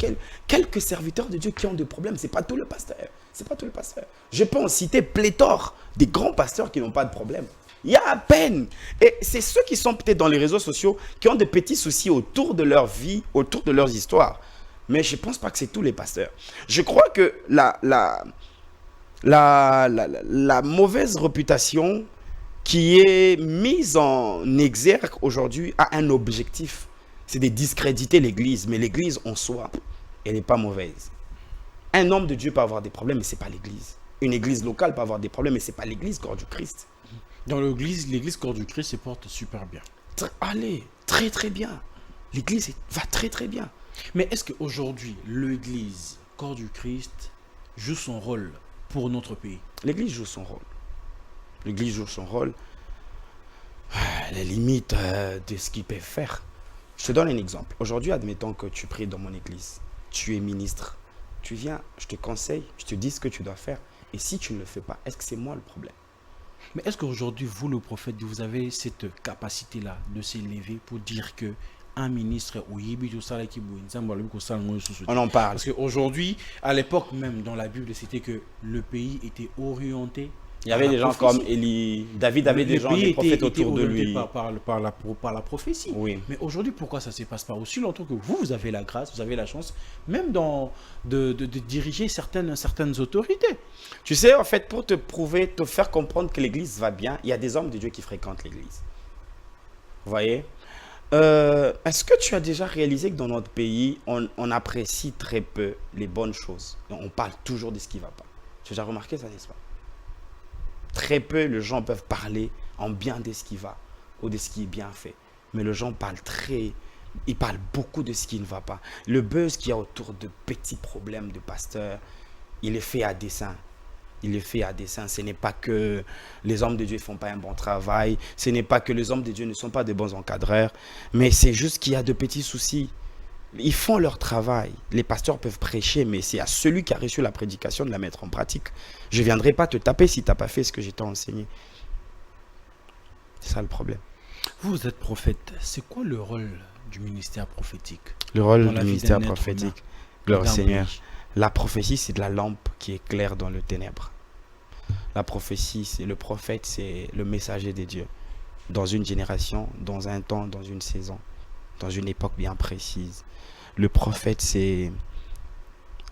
quelques serviteurs de Dieu qui ont des problèmes. Ce n'est pas tout le pasteur. C'est pas tout le pasteur. Je peux en citer pléthore des grands pasteurs qui n'ont pas de problème. Il y a à peine. Et c'est ceux qui sont peut-être dans les réseaux sociaux qui ont des petits soucis autour de leur vie, autour de leurs histoires. Mais je ne pense pas que c'est tous les pasteurs. Je crois que la mauvaise réputation qui est mise en exergue aujourd'hui a un objectif. C'est de discréditer l'église. Mais l'église en soi, elle n'est pas mauvaise. Un homme de Dieu peut avoir des problèmes, mais ce n'est pas l'église. Une église locale peut avoir des problèmes, mais ce n'est pas l'église corps du Christ. Dans l'église corps du Christ se porte super bien. Allez, très très bien. L'église va très très bien. Mais est-ce qu'aujourd'hui, l'église corps du Christ joue son rôle pour notre pays? L'église joue son rôle. L'église joue son rôle. Les limites de ce qu'ils peuvent faire. Je te donne un exemple. Aujourd'hui, admettons que tu pries dans mon église. Tu es ministre. Tu viens, je te conseille, je te dis ce que tu dois faire. Et si tu ne le fais pas, est-ce que c'est moi le problème? Mais est-ce qu'aujourd'hui, vous, le prophète, vous avez cette capacité-là de s'élever pour dire que un ministre, on en parle. Parce qu'aujourd'hui, à l'époque même, dans la Bible, c'était que le pays était orienté. Il y avait des gens comme Élie, David avait des gens, des prophètes autour de lui. Par la prophétie. Oui. Mais aujourd'hui, pourquoi ça ne se passe pas? Aussi longtemps que vous avez la grâce, vous avez la chance, même de diriger certaines autorités. Tu sais, en fait, pour te prouver, te faire comprendre que l'église va bien, il y a des hommes de Dieu qui fréquentent l'église. Vous voyez? Est-ce que tu as déjà réalisé que dans notre pays, on apprécie très peu les bonnes choses? On parle toujours de ce qui ne va pas. Tu as déjà remarqué ça, n'est-ce pas? Très peu, les gens peuvent parler en bien de ce qui va ou de ce qui est bien fait. Mais les gens parlent ils parlent beaucoup de ce qui ne va pas. Le buzz qu'il y a autour de petits problèmes de pasteurs, il est fait à dessein. Il est fait à dessein. Ce n'est pas que les hommes de Dieu ne font pas un bon travail. Ce n'est pas que les hommes de Dieu ne sont pas de bons encadreurs. Mais c'est juste qu'il y a de petits soucis. Ils font leur travail. Les pasteurs peuvent prêcher, mais c'est à celui qui a reçu la prédication de la mettre en pratique. Je ne viendrai pas te taper si tu n'as pas fait ce que je t'ai enseigné. C'est ça le problème. Vous êtes prophète. C'est quoi le rôle du ministère prophétique? Le rôle du ministère prophétique, gloire au Seigneur. La prophétie, c'est de la lampe qui éclaire dans le ténèbre. La prophétie, c'est le prophète, c'est le messager de Dieu. Dans une génération, dans un temps, dans une saison, dans une époque bien précise. Le prophète, c'est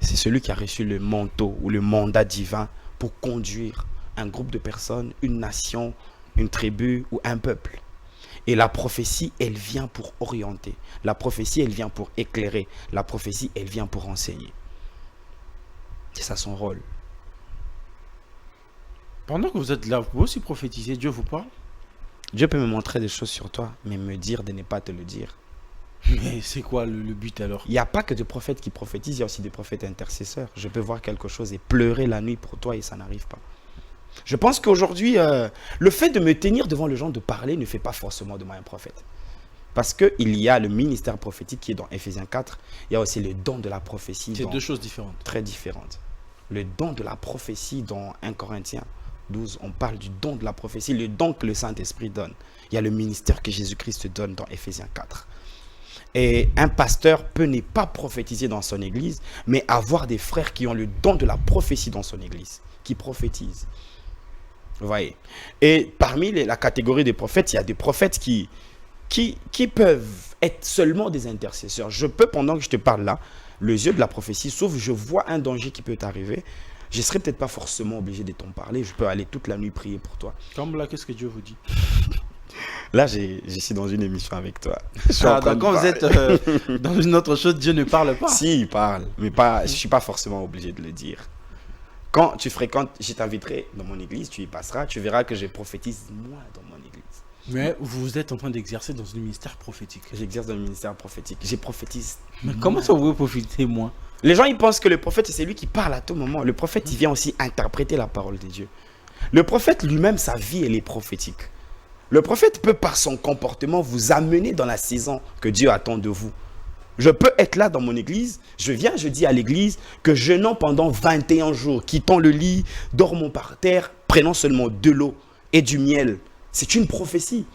celui qui a reçu le manteau ou le mandat divin pour conduire un groupe de personnes, une nation, une tribu ou un peuple. Et la prophétie, elle vient pour orienter. La prophétie, elle vient pour éclairer. La prophétie, elle vient pour enseigner. C'est ça son rôle. Pendant que vous êtes là, vous aussi prophétisez, Dieu vous parle? Dieu peut me montrer des choses sur toi, mais me dire de ne pas te le dire. Mais c'est quoi le but alors? Il n'y a pas que des prophètes qui prophétisent, il y a aussi des prophètes intercesseurs. Je peux voir quelque chose et pleurer la nuit pour toi et ça n'arrive pas. Je pense qu'aujourd'hui, le fait de me tenir devant les gens, de parler, ne fait pas forcément de moi un prophète. Parce qu'il y a le ministère prophétique qui est dans Ephésiens 4. Il y a aussi le don de la prophétie. C'est deux choses différentes. Très différentes. Le don de la prophétie dans 1 Corinthiens 12, on parle du don de la prophétie, le don que le Saint-Esprit donne. Il y a le ministère que Jésus-Christ donne dans Ephésiens 4. Et un pasteur peut ne pas prophétiser dans son église, mais avoir des frères qui ont le don de la prophétie dans son église, qui prophétisent. Vous voyez. Et parmi la catégorie des prophètes, il y a des prophètes qui peuvent être seulement des intercesseurs. Je peux, pendant que je te parle là, les yeux de la prophétie s'ouvrent, je vois un danger qui peut t'arriver. Je ne serai peut-être pas forcément obligé de t'en parler. Je peux aller toute la nuit prier pour toi. Comme là, qu'est-ce que Dieu vous dit? Là, je suis dans une émission avec toi. Je suis en train Donc de quand vous parler. êtes dans une autre chose, Dieu ne parle pas. Si, il parle, mais pas, je ne suis pas forcément obligé de le dire. Quand tu fréquentes, je t'inviterai dans mon église, tu y passeras, tu verras que je prophétise moi dans mon église. Mais vous êtes en train d'exercer dans un ministère prophétique. J'exerce dans le ministère prophétique. Je prophétise. Mais comment ça vous pouvez profiter, moi? Les gens, ils pensent que le prophète, c'est lui qui parle à tout moment. Le prophète, il vient aussi interpréter la parole de Dieu. Le prophète lui-même, sa vie, elle est prophétique. Le prophète peut, par son comportement, vous amener dans la saison que Dieu attend de vous. Je peux être là dans mon église, je viens, je dis à l'église que jeûnons pendant 21 jours, quittons le lit, dormons par terre, prenons seulement de l'eau et du miel. C'est une prophétie.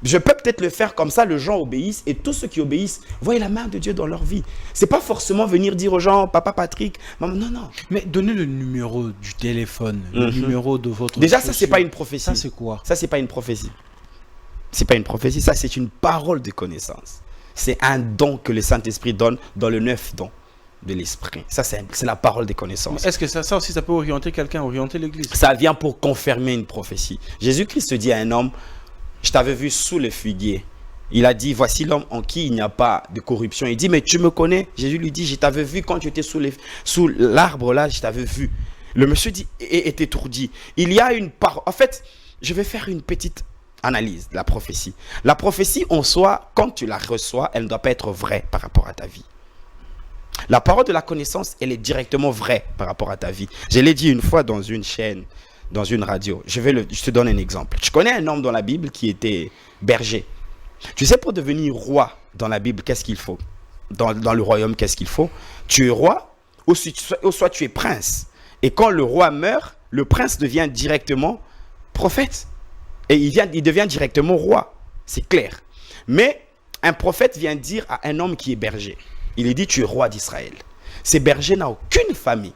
Je peux peut-être le faire comme ça, les gens obéissent et tous ceux qui obéissent voient la main de Dieu dans leur vie. C'est pas forcément venir dire aux gens, papa Patrick, maman, non. Mais donnez le numéro du téléphone, le numéro de votre... Déjà, ça, c'est pas une prophétie. Ça, c'est quoi? Ça, c'est pas une prophétie. C'est pas une prophétie, ça, c'est une parole de connaissance. C'est un don que le Saint-Esprit donne dans le 9 don de l'Esprit. Ça, c'est la parole des connaissances. Est-ce que ça aussi, ça peut orienter quelqu'un, orienter l'église? Ça vient pour confirmer une prophétie. Jésus-Christ dit à un homme, je t'avais vu sous le figuier. Il a dit, voici l'homme en qui il n'y a pas de corruption. Il dit, mais tu me connais? Jésus lui dit, je t'avais vu quand tu étais sous l'arbre là, je t'avais vu. Le monsieur dit, est étourdi. Il y a une parole. En fait, je vais faire une petite analyse de la prophétie. La prophétie en soi, quand tu la reçois, elle ne doit pas être vraie par rapport à ta vie. La parole de la connaissance, elle est directement vraie par rapport à ta vie. Je l'ai dit une fois dans une chaîne, dans une radio. Je te donne un exemple. Tu connais un homme dans la Bible qui était berger. Tu sais, pour devenir roi dans la Bible, qu'est-ce qu'il faut? Dans le royaume, qu'est-ce qu'il faut? Tu es roi, ou soit tu es prince. Et quand le roi meurt, le prince devient directement prophète. Et il devient directement roi. C'est clair. Mais un prophète vient dire à un homme qui est berger. Il lui dit, tu es roi d'Israël. Ce berger n'a aucune famille,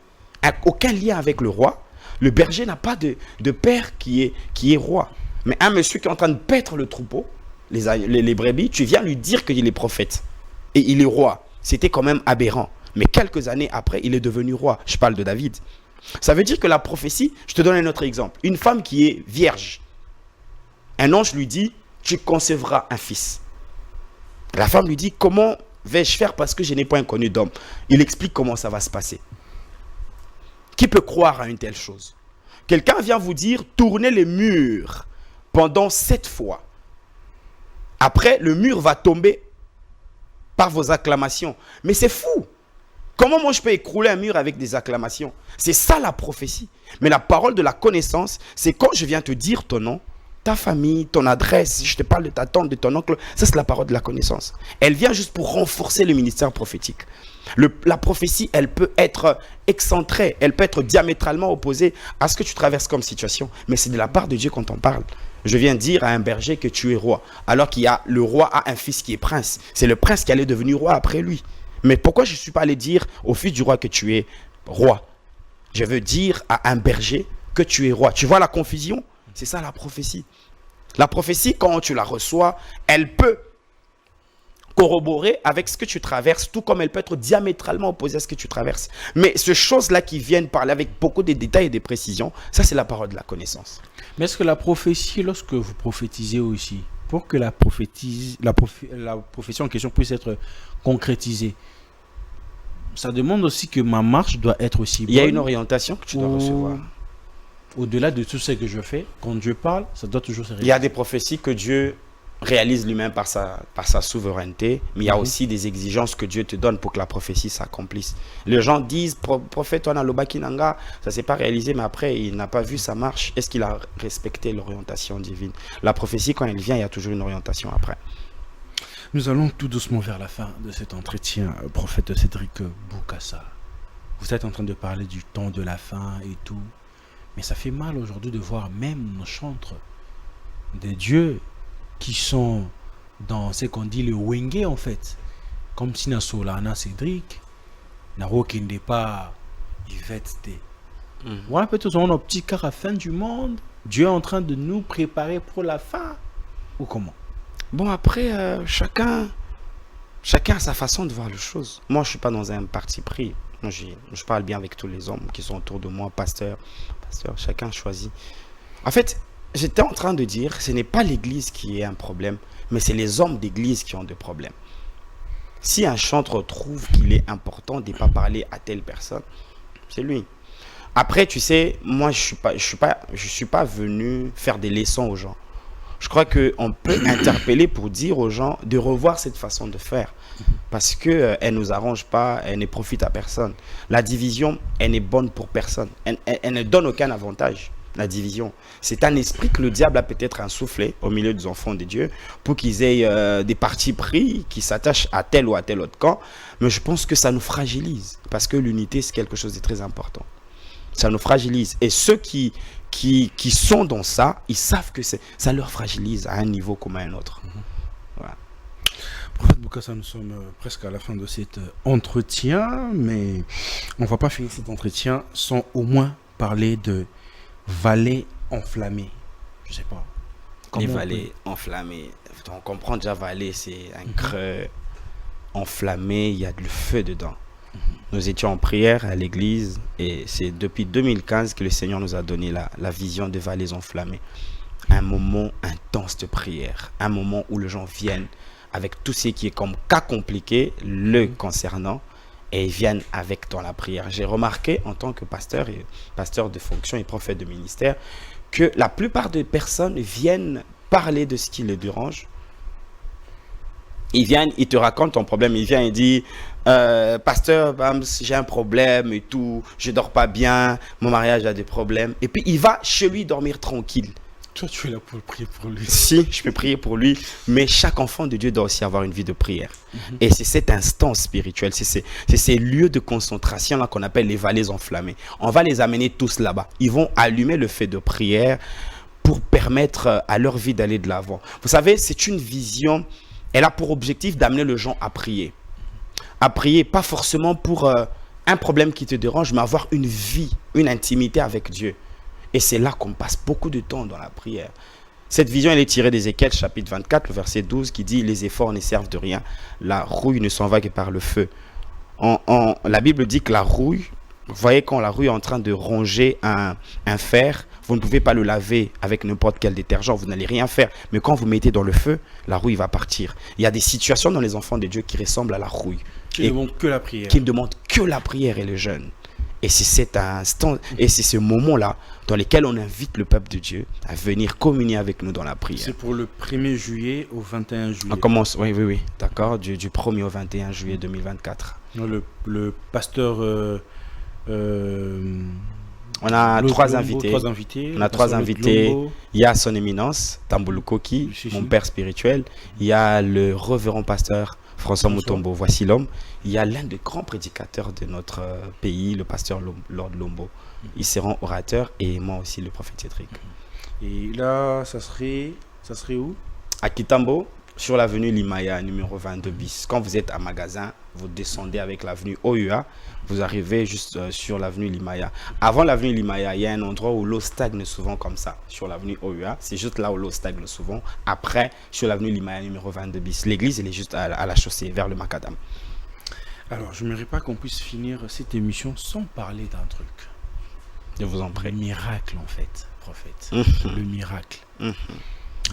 aucun lien avec le roi. Le berger n'a pas de père qui est roi. Mais un monsieur qui est en train de paître le troupeau, les brebis, tu viens lui dire qu'il est prophète. Et il est roi. C'était quand même aberrant. Mais quelques années après, il est devenu roi. Je parle de David. Ça veut dire que la prophétie, je te donne un autre exemple. Une femme qui est vierge. Un ange lui dit, tu concevras un fils. La femme lui dit, comment vais-je faire parce que je n'ai pas connu d'homme? Il explique comment ça va se passer. Qui peut croire à une telle chose? Quelqu'un vient vous dire, tournez les murs pendant 7 fois. Après, le mur va tomber par vos acclamations. Mais c'est fou. Comment moi je peux écrouler un mur avec des acclamations? C'est ça la prophétie. Mais la parole de la connaissance, c'est quand je viens te dire ton nom, ta famille, ton adresse, je te parle de ta tante, de ton oncle, ça c'est la parole de la connaissance. Elle vient juste pour renforcer le ministère prophétique. La prophétie, elle peut être excentrée, elle peut être diamétralement opposée à ce que tu traverses comme situation. Mais c'est de la part de Dieu quand on parle. Je viens dire à un berger que tu es roi, alors le roi a un fils qui est prince. C'est le prince qui allait devenir roi après lui. Mais pourquoi je ne suis pas allé dire au fils du roi que tu es roi? Je veux dire à un berger que tu es roi. Tu vois la confusion? C'est ça la prophétie. La prophétie, quand tu la reçois, elle peut corroborer avec ce que tu traverses, tout comme elle peut être diamétralement opposée à ce que tu traverses. Mais ces choses-là qui viennent parler avec beaucoup de détails et de précisions, ça c'est la parole de la connaissance. Mais est-ce que la prophétie, lorsque vous prophétisez aussi, pour que la prophétie en question puisse être concrétisée, ça demande aussi que ma marche doit être aussi bonne? Il y a une orientation que tu dois recevoir. Au-delà de tout ce que je fais, quand Dieu parle, ça doit toujours se réaliser. Il y a des prophéties que Dieu réalise lui-même par sa souveraineté, mais il y a aussi des exigences que Dieu te donne pour que la prophétie s'accomplisse. Les gens disent, prophète Wana Kinanga, ça ne s'est pas réalisé, mais après, il n'a pas vu sa marche. Est-ce qu'il a respecté l'orientation divine? La prophétie, quand elle vient, il y a toujours une orientation après. Nous allons tout doucement vers la fin de cet entretien, prophète Cédric Bokassa. Vous êtes en train de parler du temps de la fin et tout. Mais ça fait mal aujourd'hui de voir même nos chantres des dieux qui sont dans ce qu'on dit le wenge en fait. Comme si na Solana Cédric, na Rokende pas Yvette. Voilà peut-être on a un petit car à la fin du monde. Dieu est en train de nous préparer pour la fin. Ou comment? Bon après, chacun a sa façon de voir les choses. Moi je ne suis pas dans un parti pris. Moi, je parle bien avec tous les hommes qui sont autour de moi, pasteur, chacun choisit. En fait, j'étais en train de dire, ce n'est pas l'église qui est un problème, mais c'est les hommes d'église qui ont des problèmes. Si un chantre trouve qu'il est important de ne pas parler à telle personne, c'est lui. Après, tu sais, moi, je suis pas venu faire des leçons aux gens. Je crois qu'on peut interpeller pour dire aux gens de revoir cette façon de faire. Parce qu'elle ne nous arrange pas, elle ne profite à personne. La division, elle n'est bonne pour personne. Elle ne donne aucun avantage, la division. C'est un esprit que le diable a peut-être insufflé au milieu des enfants de Dieu pour qu'ils aient des partis pris qui s'attachent à tel ou à tel autre camp. Mais je pense que ça nous fragilise. Parce que l'unité, c'est quelque chose de très important. Ça nous fragilise. Et ceux qui sont dans ça, ils savent que ça leur fragilise à un niveau comme à un autre. Voilà. Prophète Boukassa, nous sommes presque à la fin de cet entretien, mais on ne va pas finir cet entretien sans au moins parler de vallées enflammées. Je ne sais pas. Les vallées enflammées. On comprend déjà vallée, c'est un creux enflammé, il y a du feu dedans. Nous étions en prière à l'église et c'est depuis 2015 que le Seigneur nous a donné la vision de vallées enflammées. Un moment intense de prière, un moment où les gens viennent avec tout ce qui est comme cas compliqué le concernant et ils viennent avec dans la prière. J'ai remarqué en tant que pasteur de fonction et prophète de ministère que la plupart des personnes viennent parler de ce qui les dérange. Ils viennent, ils te racontent ton problème, ils viennent et disent pasteur, j'ai un problème et tout, je dors pas bien, mon mariage a des problèmes. Et puis il va chez lui dormir tranquille. Toi, tu es là pour prier pour lui. Si, je peux prier pour lui, mais chaque enfant de Dieu doit aussi avoir une vie de prière. Et c'est cet instant spirituel, c'est ces lieux de concentration là qu'on appelle les vallées enflammées. On va les amener tous là-bas. Ils vont allumer le feu de prière pour permettre à leur vie d'aller de l'avant. Vous savez, c'est une vision, elle a pour objectif d'amener les gens à prier. À prier, pas forcément pour un problème qui te dérange, mais avoir une vie, une intimité avec Dieu. Et c'est là qu'on passe beaucoup de temps dans la prière. Cette vision, elle est tirée d'Ézéchiel chapitre 24, le verset 12, qui dit « Les efforts ne servent de rien, la rouille ne s'en va que par le feu ». La Bible dit que la rouille, vous voyez quand la rouille est en train de ronger un fer, vous ne pouvez pas le laver avec n'importe quel détergent, vous n'allez rien faire. Mais quand vous mettez dans le feu, la rouille va partir. Il y a des situations dans les enfants de Dieu qui ressemblent à la rouille. Qui ne demandent que la prière. Qui ne demandent que la prière et le jeûne. Et c'est cet instant, et c'est ce moment-là dans lequel on invite le peuple de Dieu à venir communier avec nous dans la prière. C'est pour le 1er juillet au 21 juillet. On commence, oui, d'accord, du 1er au 21 juillet 2024. Le pasteur... on a trois invités. On a trois invités. Il y a son éminence, Tambulu Koki, mon père spirituel. Il y a le révérend pasteur François Mutombo, voici l'homme. Il y a l'un des grands prédicateurs de notre pays, le pasteur Lord Lombo. Ils seront orateurs et moi aussi le prophète Cédric. Et là, ça serait où? À Kitambo, sur l'avenue Limaya, numéro 22 bis. Quand vous êtes à magasin, vous descendez avec l'avenue OUA, vous arrivez juste sur l'avenue Limaya. Avant l'avenue Limaya, il y a un endroit où l'eau stagne souvent comme ça, sur l'avenue OUA. C'est juste là où l'eau stagne souvent. Après, sur l'avenue Limaya, numéro 22 bis. L'église, elle est juste à la chaussée, vers le macadam. Alors, je n'aimerais pas qu'on puisse finir cette émission sans parler d'un truc. Je vous en prie. Le miracle, en fait, prophète. Le miracle.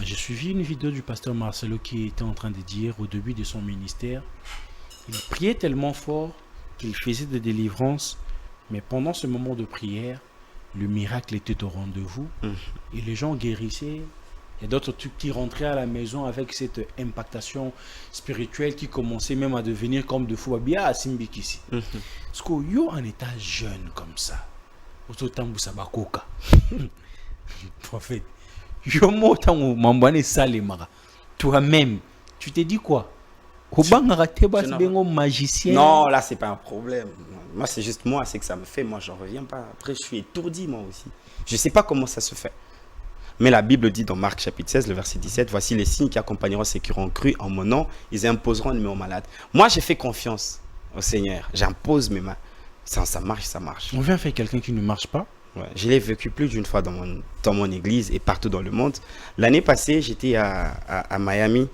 J'ai suivi une vidéo du pasteur Marcelo qui était en train de dire au début de son ministère, il priait tellement fort qu'il faisait des délivrances, mais pendant ce moment de prière, le miracle était au rendez-vous et les gens guérissaient. Il y a d'autres trucs qui rentraient à la maison avec cette impactation spirituelle qui commençait même à devenir comme de Fouabia à Simbikisi. Parce que yo en état jeune comme ça, prophète, toi-même, tu t'es dit quoi? Magicien. Non, là c'est pas un problème. Moi c'est juste moi, c'est que ça me fait. Moi j'en reviens pas. Après je suis étourdi moi aussi. Je sais pas comment ça se fait. Mais la Bible dit dans Marc chapitre 16, le verset 17, voici les signes qui accompagneront ceux qui auront cru en mon nom, ils imposeront mes mains aux malades. Moi j'ai fait confiance au Seigneur. J'impose mes mains. Ça marche, ça marche. On vient faire quelqu'un qui ne marche pas. Ouais, je l'ai vécu plus d'une fois dans mon église et partout dans le monde. L'année passée, j'étais à Miami,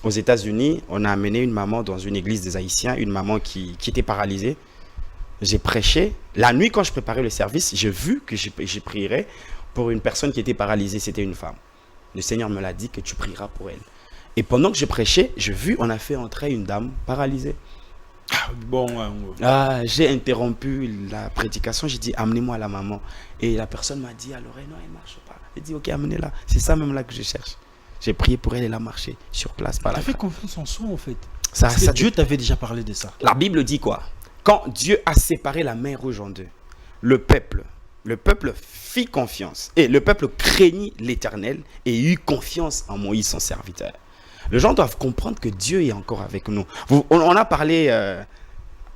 aux États-Unis. On a amené une maman dans une église des Haïtiens, une maman qui était paralysée. J'ai prêché. La nuit, quand je préparais le service, j'ai vu que j'ai prierai pour une personne qui était paralysée, c'était une femme. Le Seigneur me l'a dit que tu prieras pour elle. Et pendant que je prêchais, on a fait entrer une dame paralysée. J'ai interrompu la prédication, j'ai dit amenez-moi la maman. Et la personne m'a dit alors non, elle ne marche pas. J'ai dit ok, amenez-la. C'est ça même là que je cherche. J'ai prié pour elle, elle a marché sur place. Tu as fait confiance en soi en fait. Parce que Dieu t'avait déjà parlé de ça. La Bible dit quoi? Quand Dieu a séparé la mer rouge en deux, le peuple fit confiance. Et le peuple craignit l'Éternel et eut confiance en Moïse, son serviteur. Les gens doivent comprendre que Dieu est encore avec nous. On a parlé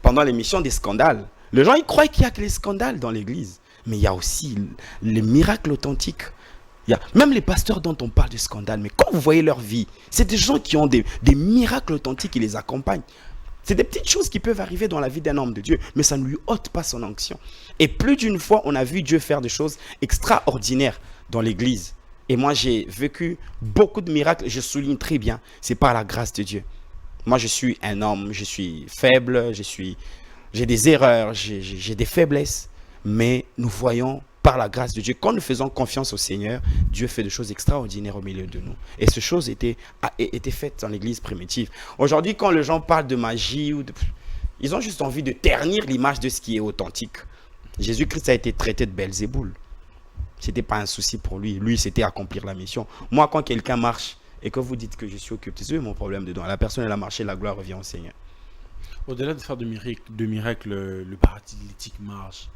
pendant l'émission des scandales. Les gens ils croient qu'il n'y a que les scandales dans l'église. Mais il y a aussi les miracles authentiques. Même les pasteurs dont on parle de scandale, mais quand vous voyez leur vie, c'est des gens qui ont des miracles authentiques qui les accompagnent. C'est des petites choses qui peuvent arriver dans la vie d'un homme de Dieu, mais ça ne lui ôte pas son onction. Et plus d'une fois, on a vu Dieu faire des choses extraordinaires dans l'église. Et moi, j'ai vécu beaucoup de miracles. Je souligne très bien, c'est par la grâce de Dieu. Moi, je suis un homme, je suis faible, j'ai des erreurs, j'ai des faiblesses. Mais nous voyons par la grâce de Dieu, quand nous faisons confiance au Seigneur, Dieu fait des choses extraordinaires au milieu de nous. Et ces choses étaient faites dans l'église primitive. Aujourd'hui, quand les gens parlent de magie, ils ont juste envie de ternir l'image de ce qui est authentique. Jésus-Christ a été traité de Belzéboul. Ce n'était pas un souci pour lui. Lui, c'était accomplir la mission. Moi, quand quelqu'un marche et que vous dites que je suis occupé, c'est mon problème dedans. La personne, elle a marché, la gloire revient au Seigneur. Au-delà de faire de miracles, le paralytique marche.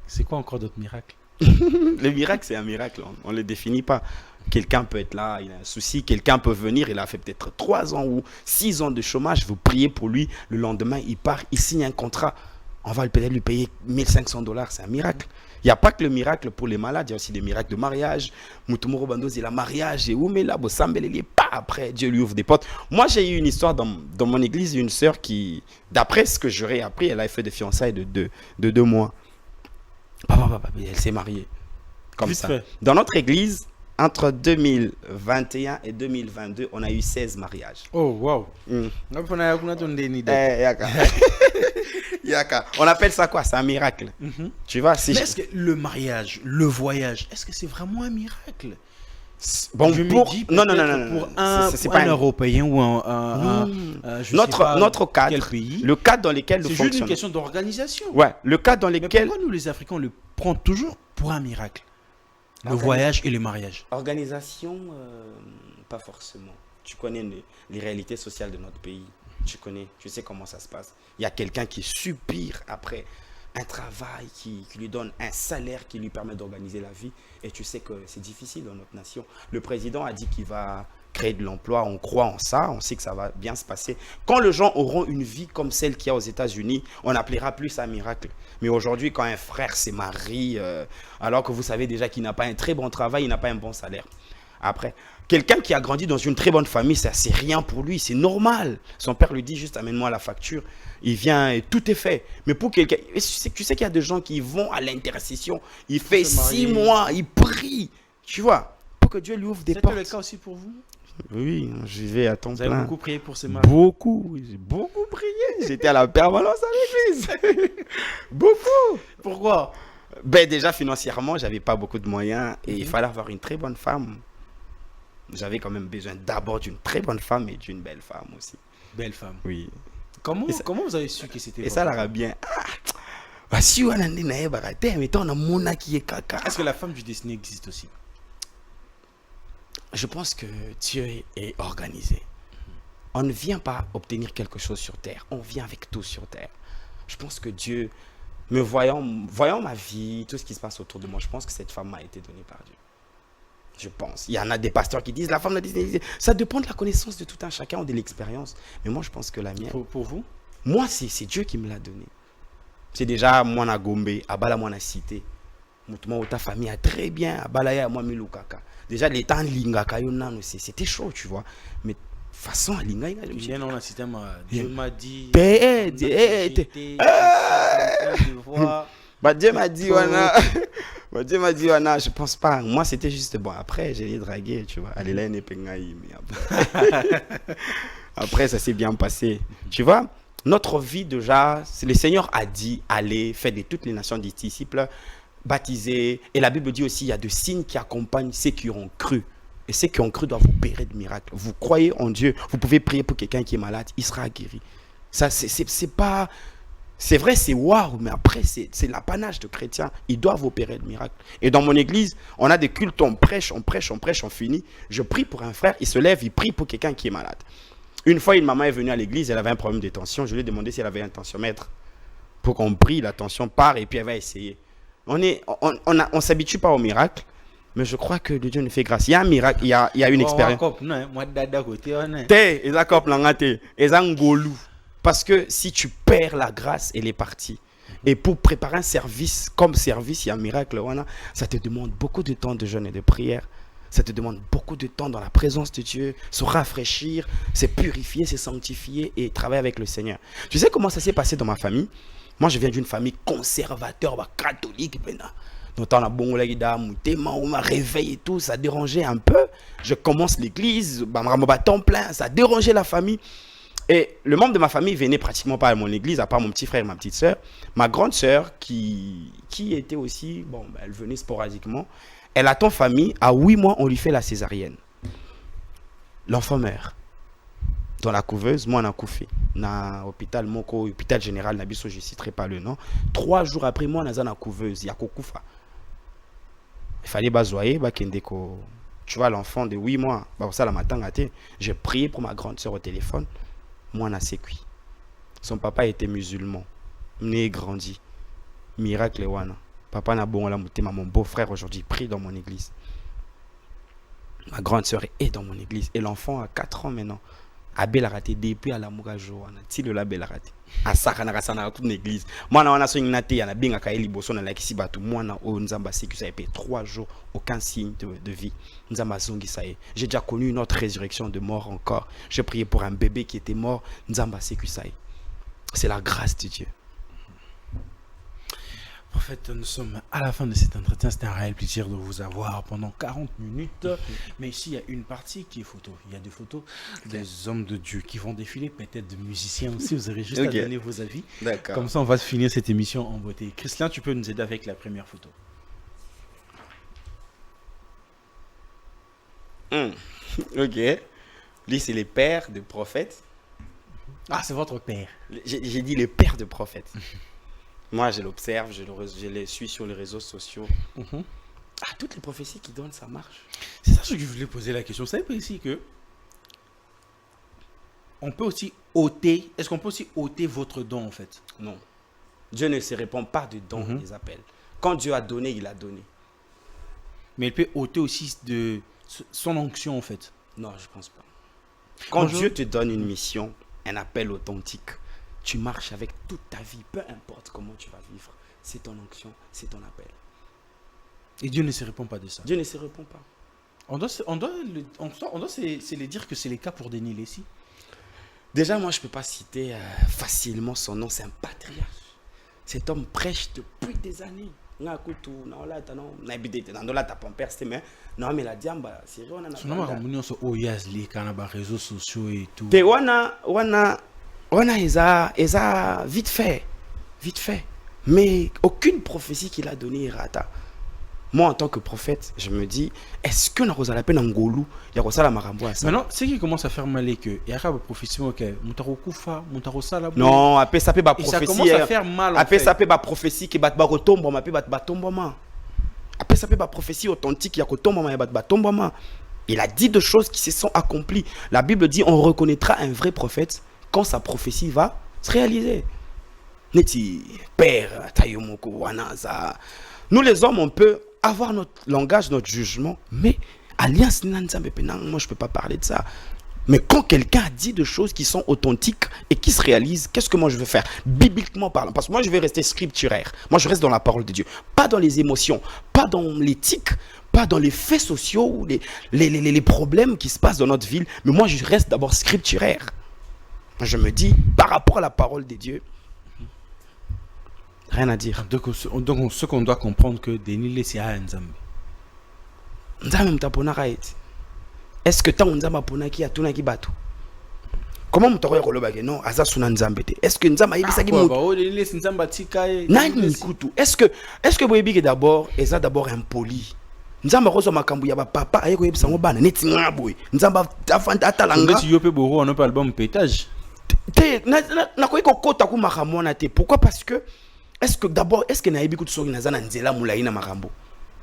C'est quoi encore d'autres miracles? Le miracle, c'est un miracle. On ne le définit pas. Quelqu'un peut être là, il a un souci. Quelqu'un peut venir, il a fait peut-être 3 ans ou 6 ans de chômage. Vous priez pour lui. Le lendemain, il part, il signe un contrat. On va peut-être lui payer $1 500. C'est un miracle. Il n'y a pas que le miracle pour les malades. Il y a aussi des miracles de mariage. Moutoumoro Bandoz, il a mariage. Et Oumela, Bossambeleli, pas après. Dieu lui ouvre des portes. Moi, j'ai eu une histoire dans mon église. Une sœur qui, d'après ce que j'aurais appris, elle a fait des fiançailles de 2 mois. Elle s'est mariée comme ça. Dans notre église, entre 2021 et 2022, on a eu 16 mariages. Oh, wow. On appelle ça quoi? C'est un miracle. Tu vois, mais est-ce que le mariage, le voyage, est-ce que c'est vraiment un miracle? Bon, je pour... me dis non, pour un Européen ou notre cadre, quel pays, le cadre dans lequel nous fonctionnons. C'est juste une question d'organisation. Ouais, le cadre dans lequel... Mais pourquoi nous les Africains, on le prend toujours pour un miracle? Le voyage et le mariage. Organisation, pas forcément. Tu connais les réalités sociales de notre pays. Tu sais comment ça se passe. Il y a quelqu'un qui suppire après un travail qui lui donne un salaire qui lui permet d'organiser la vie. Et tu sais que c'est difficile dans notre nation. Le président a dit qu'il va créer de l'emploi. On croit en ça. On sait que ça va bien se passer. Quand les gens auront une vie comme celle qu'il y a aux États-Unis, on appellera plus ça un miracle. Mais aujourd'hui, quand un frère se marie, alors que vous savez déjà qu'il n'a pas un très bon travail, il n'a pas un bon salaire. Après, quelqu'un qui a grandi dans une très bonne famille, ça c'est rien pour lui, c'est normal. Son père lui dit juste amène-moi la facture, il vient et tout est fait. Mais pour quelqu'un, tu sais qu'il y a des gens qui vont à l'intercession, il fait 6 mois, il prie, tu vois, pour que Dieu lui ouvre des portes. C'est le cas aussi pour vous? Oui, j'y vais à temps plein. Vous avez beaucoup prié pour ces mariages? Beaucoup, j'ai beaucoup prié. J'étais à la permanence à l'église. Beaucoup. Pourquoi? Ben déjà financièrement, j'avais pas beaucoup de moyens et il fallait avoir une très bonne femme. J'avais quand même besoin d'abord d'une très bonne femme et d'une belle femme aussi. Belle femme? Oui. Comment vous avez su que c'était... Et ça l'arabien. Est-ce que la femme du destin existe aussi? Je pense que Dieu est organisé. On ne vient pas obtenir quelque chose sur terre. On vient avec tout sur terre. Je pense que Dieu, voyant ma vie, tout ce qui se passe autour de moi, je pense que cette femme m'a été donnée par Dieu. Je pense. Il y en a des pasteurs qui disent la femme de Disney. Ça dépend de la connaissance de tout un chacun ou de l'expérience. Mais moi, je pense que la mienne. Pour vous? Moi, c'est Dieu qui me l'a donné. C'est déjà moi na Gombe, Abala moi na cité. Moi ta famille a très bien, Abalaya moi Milukaka. Déjà les temps lingaka c'était chaud, tu vois. Mais façon lingaka. Bien on a système. Dieu m'a dit. Dieu m'a dit Dieu m'a dit je pense pas. Moi c'était juste bon. Après j'ai les dragué, tu vois. Allez là mais après ça s'est bien passé. Tu vois, notre vie déjà, le Seigneur a dit allez, faites de toutes les nations des disciples. baptisés. Et la Bible dit aussi, il y a de signes qui accompagnent ceux qui ont cru. Et ceux qui ont cru doivent opérer de miracles. Vous croyez en Dieu, vous pouvez prier pour quelqu'un qui est malade, il sera guéri. Ça, c'est pas... C'est vrai, c'est waouh, mais après, c'est l'apanage de chrétiens. Ils doivent opérer de miracles. Et dans mon église, on a des cultes, on prêche, on finit. Je prie pour un frère, il se lève, il prie pour quelqu'un qui est malade. Une fois, une maman est venue à l'église, elle avait un problème de tension. Je lui ai demandé si elle avait un tensiomètre pour qu'on prie, la tension part et puis elle va essayer. On s'habitue pas au miracle. Mais je crois que Dieu nous fait grâce. Il y a un miracle, il y a une expérience. Parce que si tu perds la grâce, elle est partie. Et pour préparer un service, comme service, il y a un miracle. Ça te demande beaucoup de temps de jeûne et de prière. Ça te demande beaucoup de temps dans la présence de Dieu, se rafraîchir, se purifier, se sanctifier et travailler avec le Seigneur. Tu sais comment ça s'est passé dans ma famille? Moi, je viens d'une famille conservateur, catholique. Notamment la bongola on m'a réveillé et tout, ça dérangeait un peu. Je commence l'église, temps plein, ça dérangeait la famille. Et le membre de ma famille venait pratiquement pas à mon église, à part mon petit frère et ma petite soeur. Ma grande soeur, qui était aussi, elle venait sporadiquement. Elle attend famille, à 8 mois, on lui fait la césarienne. L'enfant meurt. Dans la couveuse, moi, on a couffé. Dans l'hôpital Moko, hôpital général, je ne citerai pas le nom. 3 jours après, moi, on a dans la couveuse, il y a Kokoufa. Il fallait bazoyer, tu vois, l'enfant de 8 mois, ça la matin, j'ai prié pour ma grande soeur au téléphone. Moi, on a sécuit. Son papa était musulman, né et grandi. Miracle, wana. Papa n'a bon la mutema, mon beau-frère aujourd'hui prie dans mon église. Ma grande soeur est dans mon église. Et l'enfant a 4 ans maintenant. Abel a raté depuis à la Mugajo. Si le label a raté. À Sakana Rasana, toute l'église. Moi, on a son inaté, il y a bien à Kaeli Boson, à la Kissibatu. Moi, on a Nzamba Sécu, ça a été 3 jours, aucun signe de vie. Nzamba Zongi, ça y est. J'ai déjà connu une autre résurrection de mort encore. J'ai prié pour un bébé qui était mort. Nzamba Sécu, ça y est. C'est la grâce de Dieu. Prophète, nous sommes à la fin de cet entretien. C'était un réel plaisir de vous avoir pendant 40 minutes. Mais ici, il y a une partie qui est photo. Il y a des photos des hommes de Dieu qui vont défiler, peut-être de musiciens aussi. Vous aurez juste à donner vos avis. D'accord. Comme ça, on va finir cette émission en beauté. Christian, tu peux nous aider avec la première photo. Ok. Lui, c'est les pères de prophètes. Ah, c'est votre père. J'ai dit les pères de prophètes. Moi, je l'observe, je les suis sur les réseaux sociaux. Toutes les prophéties qui donnent, ça marche. C'est ça ce que je voulais poser la question. Vous savez pas ici que on peut aussi ôter. Est-ce qu'on peut aussi ôter votre don en fait? Non. Dieu ne se répond pas de dons, les appels. Quand Dieu a donné, il a donné. Mais il peut ôter aussi de son onction en fait. Non, je pense pas. Quand Dieu te donne une mission, un appel authentique, tu marches avec toute ta vie, peu importe comment tu vas vivre. C'est ton onction, c'est ton appel. Et Dieu ne se répond pas de ça. Dieu ne se répond pas. On doit se les dire que c'est le cas pour Denis Lessi. Déjà, moi, je ne peux pas citer facilement son nom. C'est un patriarche. Cet homme prêche depuis des années. Non, mais la diamba, c'est vrai, on a les réseaux sociaux et tout. On a vite fait. Mais aucune prophétie qu'il a donnée est rata. Moi, en tant que prophète, je me dis, est-ce que nous avons la Ngolu, il y a ça la marambo à ça? Maintenant, ce qui commence à faire mal est que il y a une prophétie, non, après ça peut pas prophétie. Ça commence à faire mal. Après ça peut pas prophétie qui bat retombe, après bat tombement. Après ça peut pas prophétie authentique qui a retombe, bat tombement. Il a dit deux choses qui se sont accomplies. La Bible dit, on reconnaîtra un vrai prophète quand sa prophétie va se réaliser. Neti père Tayomoko Wanaza. Nous les hommes, on peut avoir notre langage, notre jugement, mais alliance Nanzambe Penang, moi je peux pas parler de ça. Mais quand quelqu'un a dit des choses qui sont authentiques et qui se réalisent, qu'est-ce que moi je veux faire? Bibliquement parlant, parce que moi je vais rester scripturaire. Moi je reste dans la parole de Dieu, pas dans les émotions, pas dans l'éthique, pas dans les faits sociaux ou les problèmes qui se passent dans notre ville, mais moi je reste d'abord scripturaire. Je me dis, par rapport à la parole de Dieu, rien à dire. Donc ce qu'on doit comprendre que Denis Lessi a un Nzambe. Nzambe mtapona raiti. Est-ce que tant Nzambe pona ki atuna ki batu? Comment on t'a non, Aza Sunan Zambete. Est-ce que Nzamba est ça qui m'a est-ce que Boyebi d'abord, et ça d'abord impoli. Nzamba Rosa Makambu Yaba papa, aye ko yebisa ngobana, neti ngaboy. Nzamba afanta atalanga. Si yope boro, on a pas album pétage. Na ko kota ku makamona te. Pourquoi? Parce que, est-ce que d'abord, est-ce que Naïbi Koutsori Nazana Nzela Moulaïna Makambo?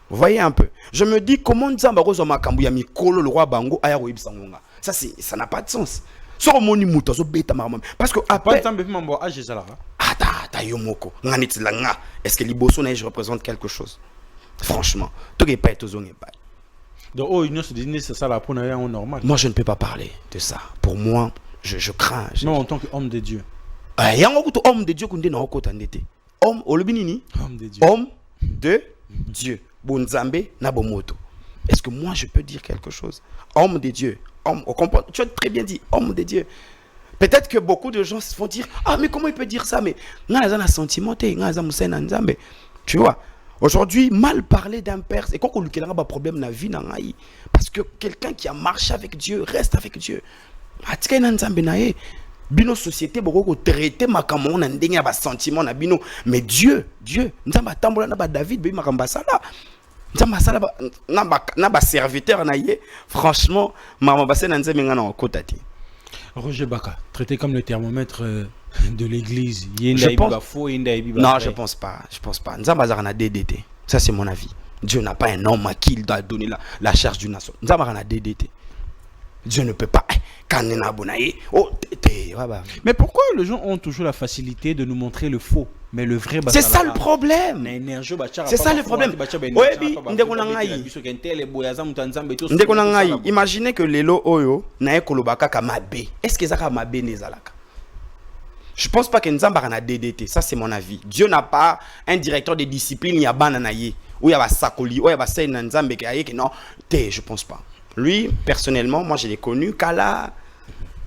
Vous voyez un peu. Je me dis, comment Nzamba Rosa Makambu Yami Kolo, le roi Bango, aye ko yebisa ngonga. Ça n'a pas de sens. Parce que après est-ce que Liboso je représente quelque chose? Franchement, tout est pas tout zone pas. Donc oh union se dit c'est ça la pour normal. Moi je ne peux pas parler de ça. Pour moi, je crains. Non en tant qu'homme de Dieu. Il y a un homme de Dieu qu'on dit non côté ndete. Homme olobinini. Homme de Dieu. Homme de Dieu. Bonzambe na bomoto. Est-ce que moi je peux dire quelque chose? Homme de Dieu. Homme, tu as très bien dit, homme de Dieu. Peut-être que beaucoup de gens se font dire, ah mais comment il peut dire ça? Mais tu vois, aujourd'hui, mal parler d'un père, c'est quoi qu'on lui a un problème dans la vie. Parce que quelqu'un qui a marché avec Dieu reste avec Dieu. Bino société beaucoup traité ma camon na ndenge ba sentiment na bino mais Dieu nzamba tambola na ba David be makamba sala nzamba sala na ba serviteur na ye franchement mama basé na nzembe ngana okotati. Roger Baka traité comme le thermomètre de l'église. Non, je pense pas. Nzamba zara na DDT. Ça c'est mon avis. Dieu n'a pas un homme à qui il doit donner la charge d'une nation. Nzamba zara na DDT. Dieu ne peut pas. Mais pourquoi les gens ont toujours la facilité de nous montrer le faux, mais le vrai? C'est ça le problème. C'est ça le problème. Imaginez que Lelo Oyo na kolobaka ka mabe. Est-ce que ça ka mabe nezalaka? Je pense pas que Nzamba na DDT. Ça c'est mon avis. Dieu n'a pas un directeur de discipline il y a bananaye ou il y a sakoli ou il y a sey na Nzambe que non, je pense pas. Lui, personnellement, moi je l'ai connu, Kala.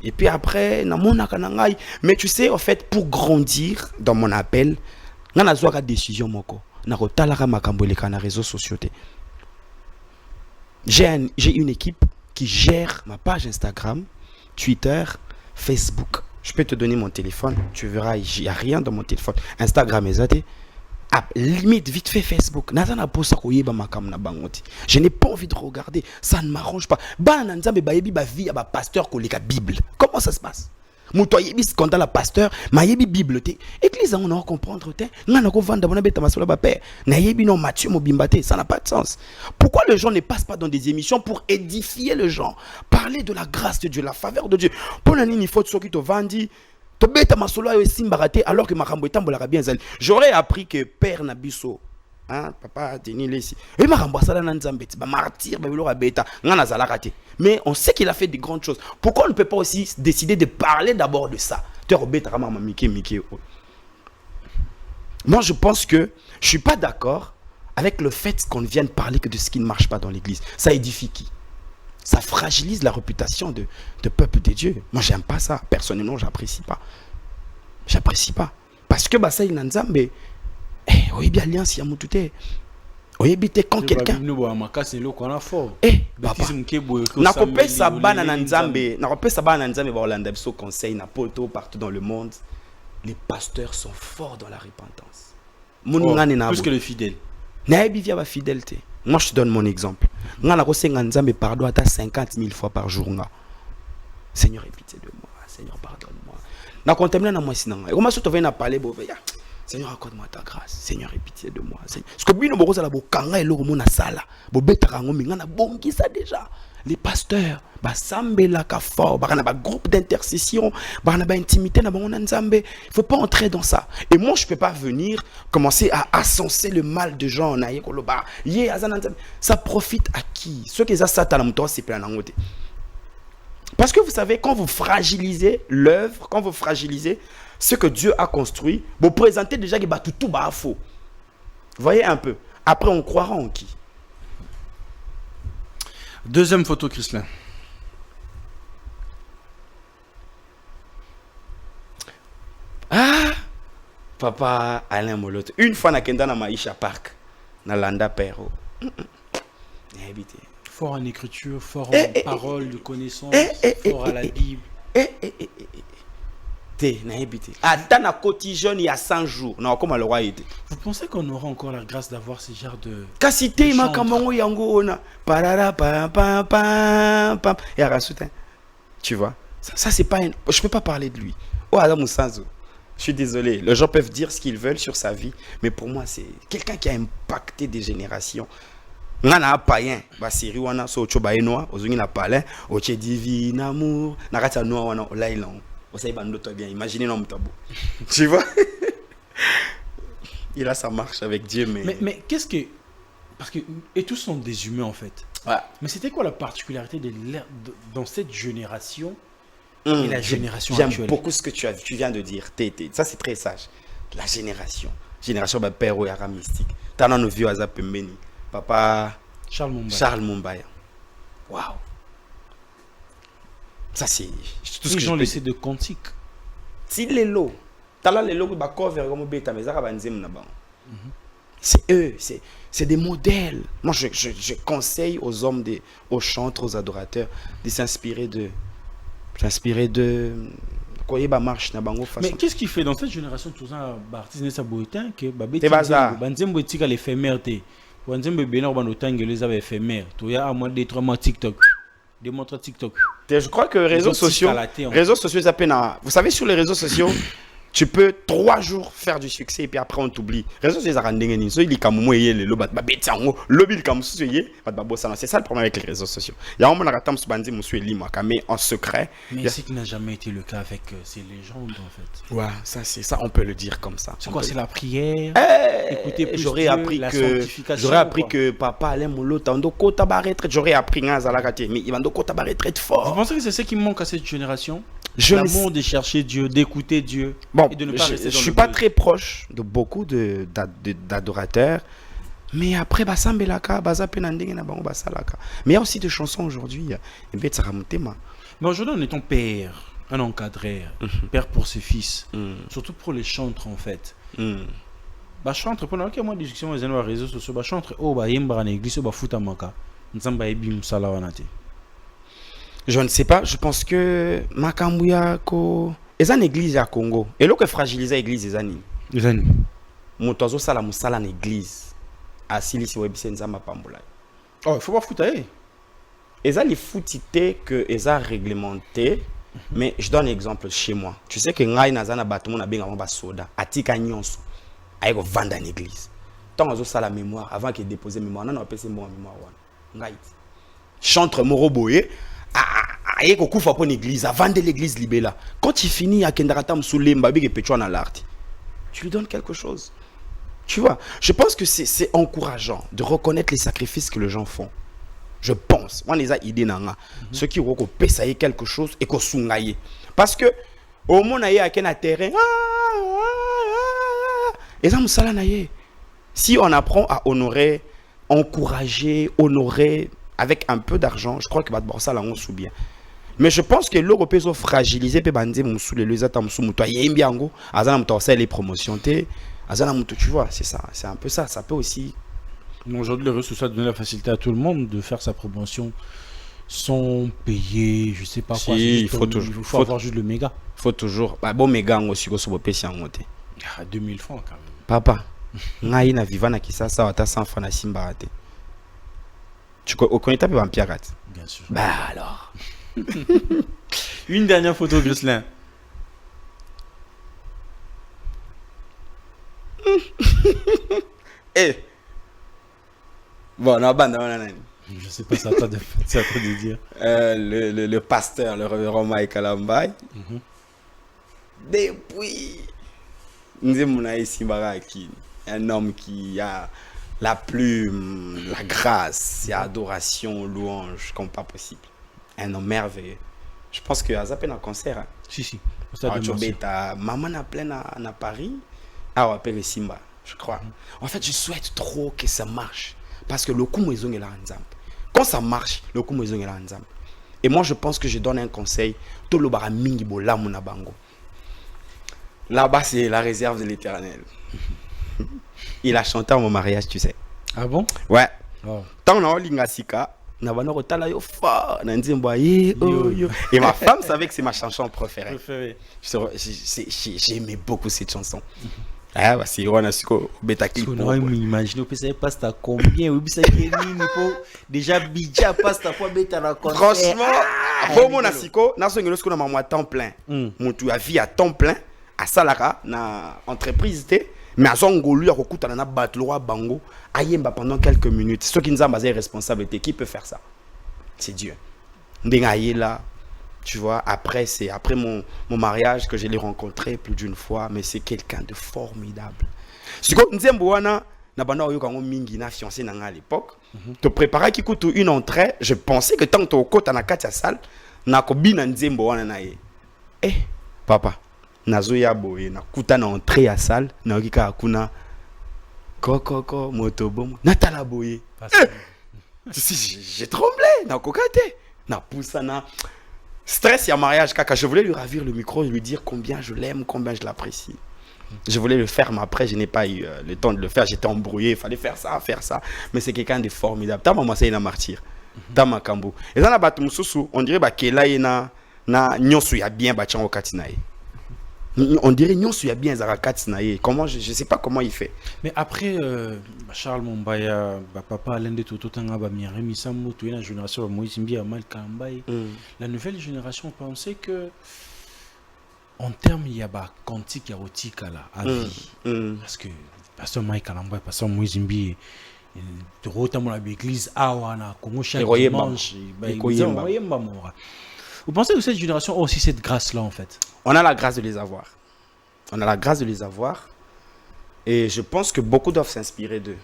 Et puis après, mais tu sais, en fait, pour grandir dans mon appel, on a besoin de décision. J'ai une équipe qui gère ma page Instagram, Twitter, Facebook. Je peux te donner mon téléphone, tu verras, il n'y a rien dans mon téléphone. Instagram est zaté. Limite vite fait Facebook. Je n'ai pas envie de regarder. Ça ne m'arrange pas. Pasteur Bible. Comment ça se passe? Mutoyebi scandale la pasteur, mayebi Bible te. Église on a comprendre te. Ngana ko vanda bona beta masola ba père. Na yebi non Matthieu Mobimbate, ça n'a pas de sens. Pourquoi les gens ne passent pas dans des émissions pour édifier les gens, parler de la grâce de Dieu, la faveur de Dieu. Pour la nini faut soki to vandi. Alors que j'aurais appris que Père Nabiso, hein, papa Denis Lessi, mais on sait qu'il a fait de grandes choses. Pourquoi on ne peut pas aussi décider de parler d'abord de ça? Moi je pense que je ne suis pas d'accord avec le fait qu'on ne vienne parler que de ce qui ne marche pas dans l'église. Ça édifie qui? Ça fragilise la réputation de peuple de Dieu. Moi, j'aime pas ça. Personnellement, j'apprécie pas. J'apprécie pas. Parce que ça, il y a Nzambe. Oui, bien alliance, il y a Moutouté. Oui, bien quand quelqu'un. Nakopé Sabana Nzambe. Nakopé Sabana Nzambe, Orlando, conseil, Napoto, partout dans le monde. Les pasteurs sont forts dans la repentance. Plus que les fidèles. Naïbi via la fidélité. Moi, je te donne mon exemple. Moi, je pardon à 50 000 fois par jour. Seigneur, aie pitié de moi. Seigneur, pardonne-moi. Na contemple na moi sinon. Et comment tu viens parler Seigneur, accorde-moi ta grâce. Seigneur, aie pitié de moi. Parce que bino boko la bokanga elo mo na sala. Bo betaka ngo minga na bongi ça déjà. Les pasteurs ba sambela ka fort, ba na ba groupe d'intercession, ba na ba intimité na bango na Nzambe. Il faut pas entrer dans ça. Et moi je peux pas venir commencer à ascenser le mal de gens na yekoloba. Yé azana Nzambe. Ça profite à qui? Ceux qui za satana muto c'est plein nangote. Parce que vous savez, quand vous fragilisez l'œuvre, quand vous fragilisez ce que Dieu a construit, vous présentez déjà que tout bas faux. Voyez un peu. Après, on croira en qui? Deuxième photo, Christian. Ah, papa Alain Moloto. Une fois, na kenda na Maïcha Park, na Landa Perro. Fort en écriture, fort en parole de connaissance, fort à la Bible. Attends, na côté jeune, il y a 100 jours. Non, comment le roi était. Vous pensez qu'on aura encore la grâce d'avoir ce genre de... Kassité, ma kamongo yango ona. Parara pam pam pam pam. Et Arasutin. Tu vois, ça c'est pas un... Je peux pas parler de lui. Oh Adam Sanzo. Je suis désolé. Les gens peuvent dire ce qu'ils veulent sur sa vie, mais pour moi c'est quelqu'un qui a impacté des générations. Nana païen, ba série wana so choba enoa, ozungi na palin, oche divin amour, na kata noa wana olailan. Osai bando toi bien, imaginez non mutabo. Tu vois? Il a sa marche avec Dieu, mais qu'est-ce que... Parce que... Et tous sont des humains, en fait. Ouais. Mais c'était quoi la particularité dans cette génération et la génération J'aime actuelle? beaucoup ce que tu viens de dire. Ça, c'est très sage. La génération. Génération, bah, père ou yara mystique. T'as nos vieux à Zapemeni. Papa... Charles Mumbaya. Waouh. Ça, c'est... Tout ce que gens laissé de quantique. Si les lots. T'as là les lots qui bah cover comme bêta mais ça va nzem na ba. C'est eux, c'est des modèles. Moi je conseille aux hommes aux chantres, aux adorateurs de s'inspirer de quoi ba marche na bango façon. Mais qu'est-ce qui fait dans cette génération tout ça artiste ne sabotin que ba bêta banzem botika l'éphémèreté. Banzem bébéna ba notangue les avait éphémères. Tout ya à moins de 3 mois TikTok. Démontre TikTok. Je crois que réseaux sociaux, ça peine à... Vous savez, sur les réseaux sociaux, tu peux 3 jours faire du succès et puis après on t'oublie. Réseaux sociaux, c'est ça le problème avec les réseaux sociaux. Il y a un moment mais en secret. Mais c'est qui n'a jamais été le cas avec ces légendes en fait. Ouais, ça c'est ça, on peut le dire comme ça. C'est quoi, c'est la prière? Écoutez plus j'aurais appris que papa allait moulo tando kota ba retraite, j'aurais appris mais il va kota ba retraite fort. Vous pensez que c'est ce qui manque à cette génération? L'amour de chercher Dieu, d'écouter Dieu. Bon, et de ne pas rester dans je suis pas très proche de beaucoup d'adorateurs, mais après basambelaka bazapenandenge na bango basalaka. Mais il y a aussi des chansons aujourd'hui. Mais aujourd'hui en étant père, un encadreur, père pour ses fils, surtout pour les chantres en fait. Bah chantre pendant que moi discussion les réseaux sociaux, bah chantre oh bah yemba na église bah futa maka. Nzamba ebim sala wanate. Je ne sais pas, je pense que Makambuya ko eza une église à Congo. Et là que fragiliser l'église ezani. Ezani. Motozo sala musala na église. Asili si webise nzamba pambula. Oh, il faut pas foutre. Eza les foutité que eza réglementé. Mais je donne un exemple chez moi. Tu sais que ngai nazana batumo na benga ba soda, atika nyonso. Ayeko vendre en église. Tant ozo sala mémoire avant qu'il dépose mémoire, non apese mo mémoire wana. Ngai. Chantre Moroboye ayeko kufa pour l'église, avant de l'église libéla. Quand il finit à Kendarata Msulemba bige petwa na l'art. Tu lui donnes quelque chose. Tu vois, je pense que c'est encourageant de reconnaître les sacrifices que les gens font. Je pense. On les a idées nanga. Ceux qui ont payé quelque chose et qu'on sungaye. Parce que au monde aye à quel terrain. Et ça musala naye. Si on apprend à honorer, encourager, honorer avec un peu d'argent, je crois que va ça là on sous bien. Mais je pense que l'Europe sont fragilisés pe bandi musule les atam sous muto yembiango, azana muto les promotions té, azana muto tu vois, c'est ça, c'est un peu ça, ça peut aussi. Aujourd'hui les réseaux sociaux donnent la facilité à tout le monde de faire sa promotion sans payer, je sais pas quoi. Si, il faut toujours il faut avoir juste le méga. Faut toujours bah bon méga aussi go so pesi en monter. 2000 francs quand même. Papa, ngai na vivana kisasa wata 100 francs na simba raté. Tu connais ta Vampire Rat? Bien sûr. Bah alors. Une dernière photo, Grisselin. Eh. Bon, non, je sais pas, c'est à toi de dire. Le pasteur, le révérend Mike Alambay. Depuis. Un homme qui a la plume, la grâce, l'adoration, louange, comme pas possible. Un homme merveilleux. Je pense que Azapé dans concert. Hein. Si. Maman a plein à Paris. Ah, on appelle Simba, je crois. En fait, je souhaite trop que ça marche. Parce que le coup maison est là en zambe. Quand ça marche, le coup maison est là en zambe. Et moi, je pense que je donne un conseil. Tout le bara mingi bo la mona bango. Là-bas, c'est la réserve de l'Éternel. Il a chanté à mon mariage, tu sais. Ah bon? Ouais. Oh. Tant on a Lingasika, Na bana kotala yo fort, na nzembo ye oh yo. Et ma femme savait que c'est ma chanson préférée. J'aimais beaucoup cette chanson. Ah bah c'est on a siko beta clip. On imagine que ça passe à combien oui ça qui pour déjà bidja passe à quoi beta la concert. Franchement, bon mon asiko, na so ngelo siko na mama temps plein. Mutu a vie à temps plein à salaka na entreprise té. Mais à son golu, à Kokutana na batloa bango, ayemba pendant quelques minutes. Ceux qui nous ont basé responsabilité, qui peut faire ça? C'est Dieu. Là, tu vois, après mon mariage que je l'ai rencontré plus d'une fois, mais c'est quelqu'un de formidable. Si vous na bana oyo kango mingi na fiancé na à l'époque, te préparer qui coûte une entrée, je pensais que tant que tu na katia salle, na ko bina nzembo wana na ye. Eh, papa. Nazoya boye na kuta na entrée à salle na okika akuna koko motobom natala boye j'ai tremblé na kokate na poussa na stress ya mariage kaka je voulais lui ravir le micro et lui dire combien je l'aime, combien je l'apprécie. Je voulais le faire mais après je n'ai pas eu le temps de le faire, j'étais embrouillé, il fallait faire ça mais c'est quelqu'un de formidable. Ta maman c'est na martyr ta makambo et ça na batu mususu on dirait ba kela ina na nyosu ya bien ba chango katinaye. On dirait non il y a bien Zarakatinaye. Comment je sais pas comment il fait. Mais après Charles Mombaya papa Alain de Tototanga ba Miremi Samou tu es la génération Moïse Mbia Mal Kambaye. La nouvelle génération pensait que en termes il y a ba quantique érotique là à vie. Parce que pasteur Mike Kambaye pasteur Moïse Mbia de retour à l'église awana Congo chaque dimanche Vous pensez que cette génération a aussi cette grâce-là, en fait? On a la grâce de les avoir. On a la grâce de les avoir. Et je pense que beaucoup doivent s'inspirer d'eux.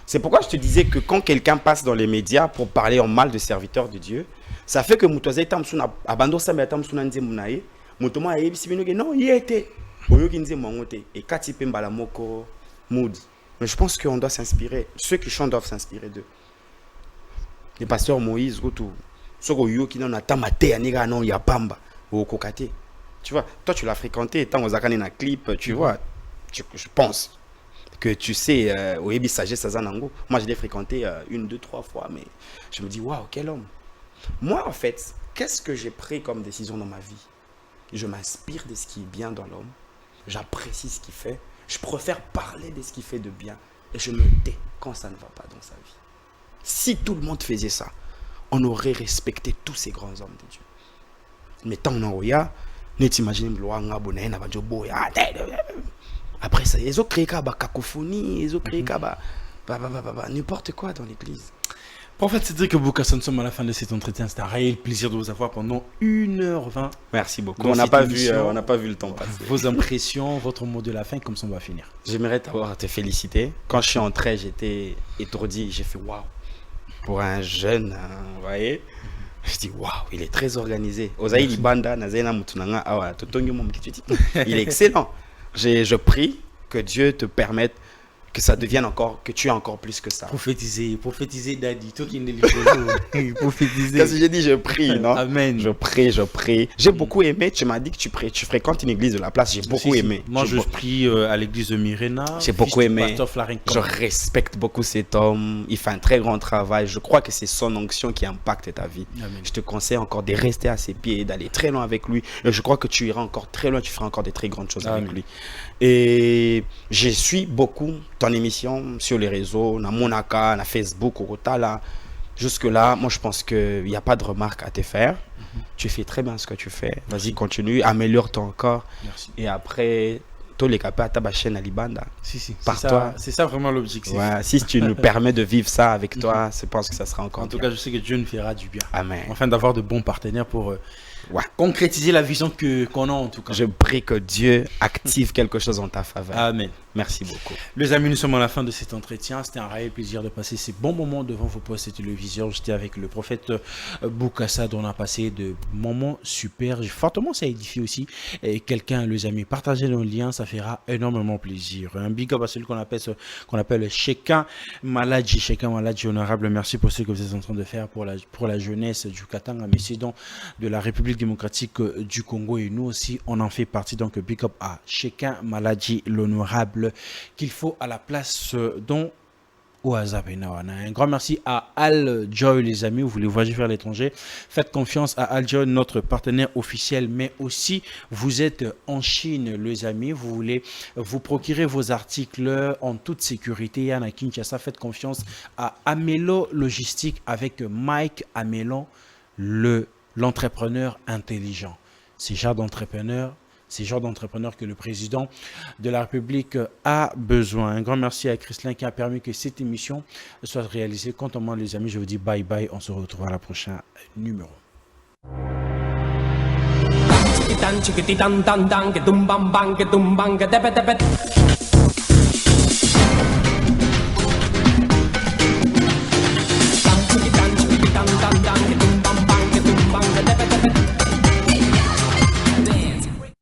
C'est pourquoi je te disais que quand quelqu'un passe dans les médias pour parler en mal de serviteurs de Dieu, ça fait que Moutouazé Tamsouna, Abando Samé Tamsouna Nzemounaye, Moutoma Ebisibinoge, non, il était. Et Kati Pembala Moko, Mood. Mais je pense qu'on doit s'inspirer. Ceux qui chantent doivent s'inspirer d'eux. Les pasteurs Moïse, Goutou. Tu vois, toi tu l'as fréquenté, tant aux na clip, tu vois, je pense que tu sais, au Ebi Sagesse Azanango, moi je l'ai fréquenté 1, 2, 3 fois, mais je me dis, waouh, quel homme. Moi en fait, qu'est-ce que j'ai pris comme décision dans ma vie? Je m'inspire de ce qui est bien dans l'homme, j'apprécie ce qu'il fait, je préfère parler de ce qu'il fait de bien, et je me tais quand ça ne va pas dans sa vie. Si tout le monde faisait ça, on aurait respecté tous ces grands hommes de Dieu. Mais tant on a ne t'imagines après ça, ils ont créé cacophonie, ils ont créé n'importe quoi dans l'église. Prophète Cédric Boukassa, nous sommes à la fin de cet entretien. C'était un réel plaisir de vous avoir pendant 1h20. Merci beaucoup. On n'a pas vu le temps passer. Vos impressions, votre mot de la fin, comme ça on va finir. J'aimerais te féliciter. Quand je suis entré, j'étais étourdi. J'ai fait waouh. Pour un jeune, vous voyez, je dis waouh, il est très organisé. Il est excellent. Je prie que Dieu te permette que ça devienne encore, que tu aies encore plus que ça. Prophétiser, Daddy, toi qui ne prophétiser. Qu'est-ce que j'ai dit? Je prie, non? Amen. Je prie. J'ai beaucoup aimé. Tu m'as dit que tu fréquentes une église de la place. J'ai beaucoup aimé. Moi, je prie à l'église de Mirena. J'ai beaucoup aimé. Je respecte beaucoup cet homme. Il fait un très grand travail. Je crois que c'est son onction qui impacte ta vie. Amen. Je te conseille encore de rester à ses pieds et d'aller très loin avec lui. Et je crois que tu iras encore très loin. Tu feras encore des très grandes choses avec lui. Et je suis beaucoup ton émission sur les réseaux, na Monaka, na Facebook, au là. Jusque-là, moi je pense qu'il n'y a pas de remarques à te faire. Tu fais très bien ce que tu fais. Vas-y, continue, améliore-toi encore. Merci. Et après, tous les capés à ta chaîne à Libanda. Si. Par toi. C'est ça vraiment l'objectif. Ouais, si tu nous permets de vivre ça avec toi, je pense que ça sera encore En tout cas, je sais que Dieu nous fera du bien. Amen. Enfin, d'avoir de bons partenaires pour concrétiser la vision qu'on a en tout cas. Je prie que Dieu active quelque chose en ta faveur. Amen. Merci beaucoup. Les amis, nous sommes à la fin de cet entretien. C'était un réel plaisir de passer ces bons moments devant vos postes de télévision. J'étais avec le prophète Boukassa, dont on a passé de moments super. Fortement, ça édifie aussi. Et quelqu'un, les amis, partagez nos liens, ça fera énormément plaisir. Un big up à celui qu'on appelle Shekin Maladji. Shekin Maladji, honorable. Merci pour ce que vous êtes en train de faire pour la jeunesse du Katanga, mais c'est donc de la République démocratique du Congo. Et nous aussi, on en fait partie. Donc, big up à Shekin Maladji, l'honorable, qu'il faut à la place dont Un grand merci à Al Joy, les amis. Vous voulez voyager vers l'étranger, faites confiance à Al Joy, notre partenaire officiel. Mais aussi, vous êtes en Chine, les amis. Vous voulez vous procurer vos articles en toute sécurité. À Kinshasa, faites confiance à Amelo Logistique avec Mike Amelon, l'entrepreneur intelligent. C'est genre d'entrepreneur que le président de la République a besoin. Un grand merci à Christlin qui a permis que cette émission soit réalisée. Quant à moi, les amis, je vous dis bye bye. On se retrouve à la prochaine numéro. Chiquitan, chiquititan, tan, tan, que tum bam bam, que tum bam, que tepe tepe.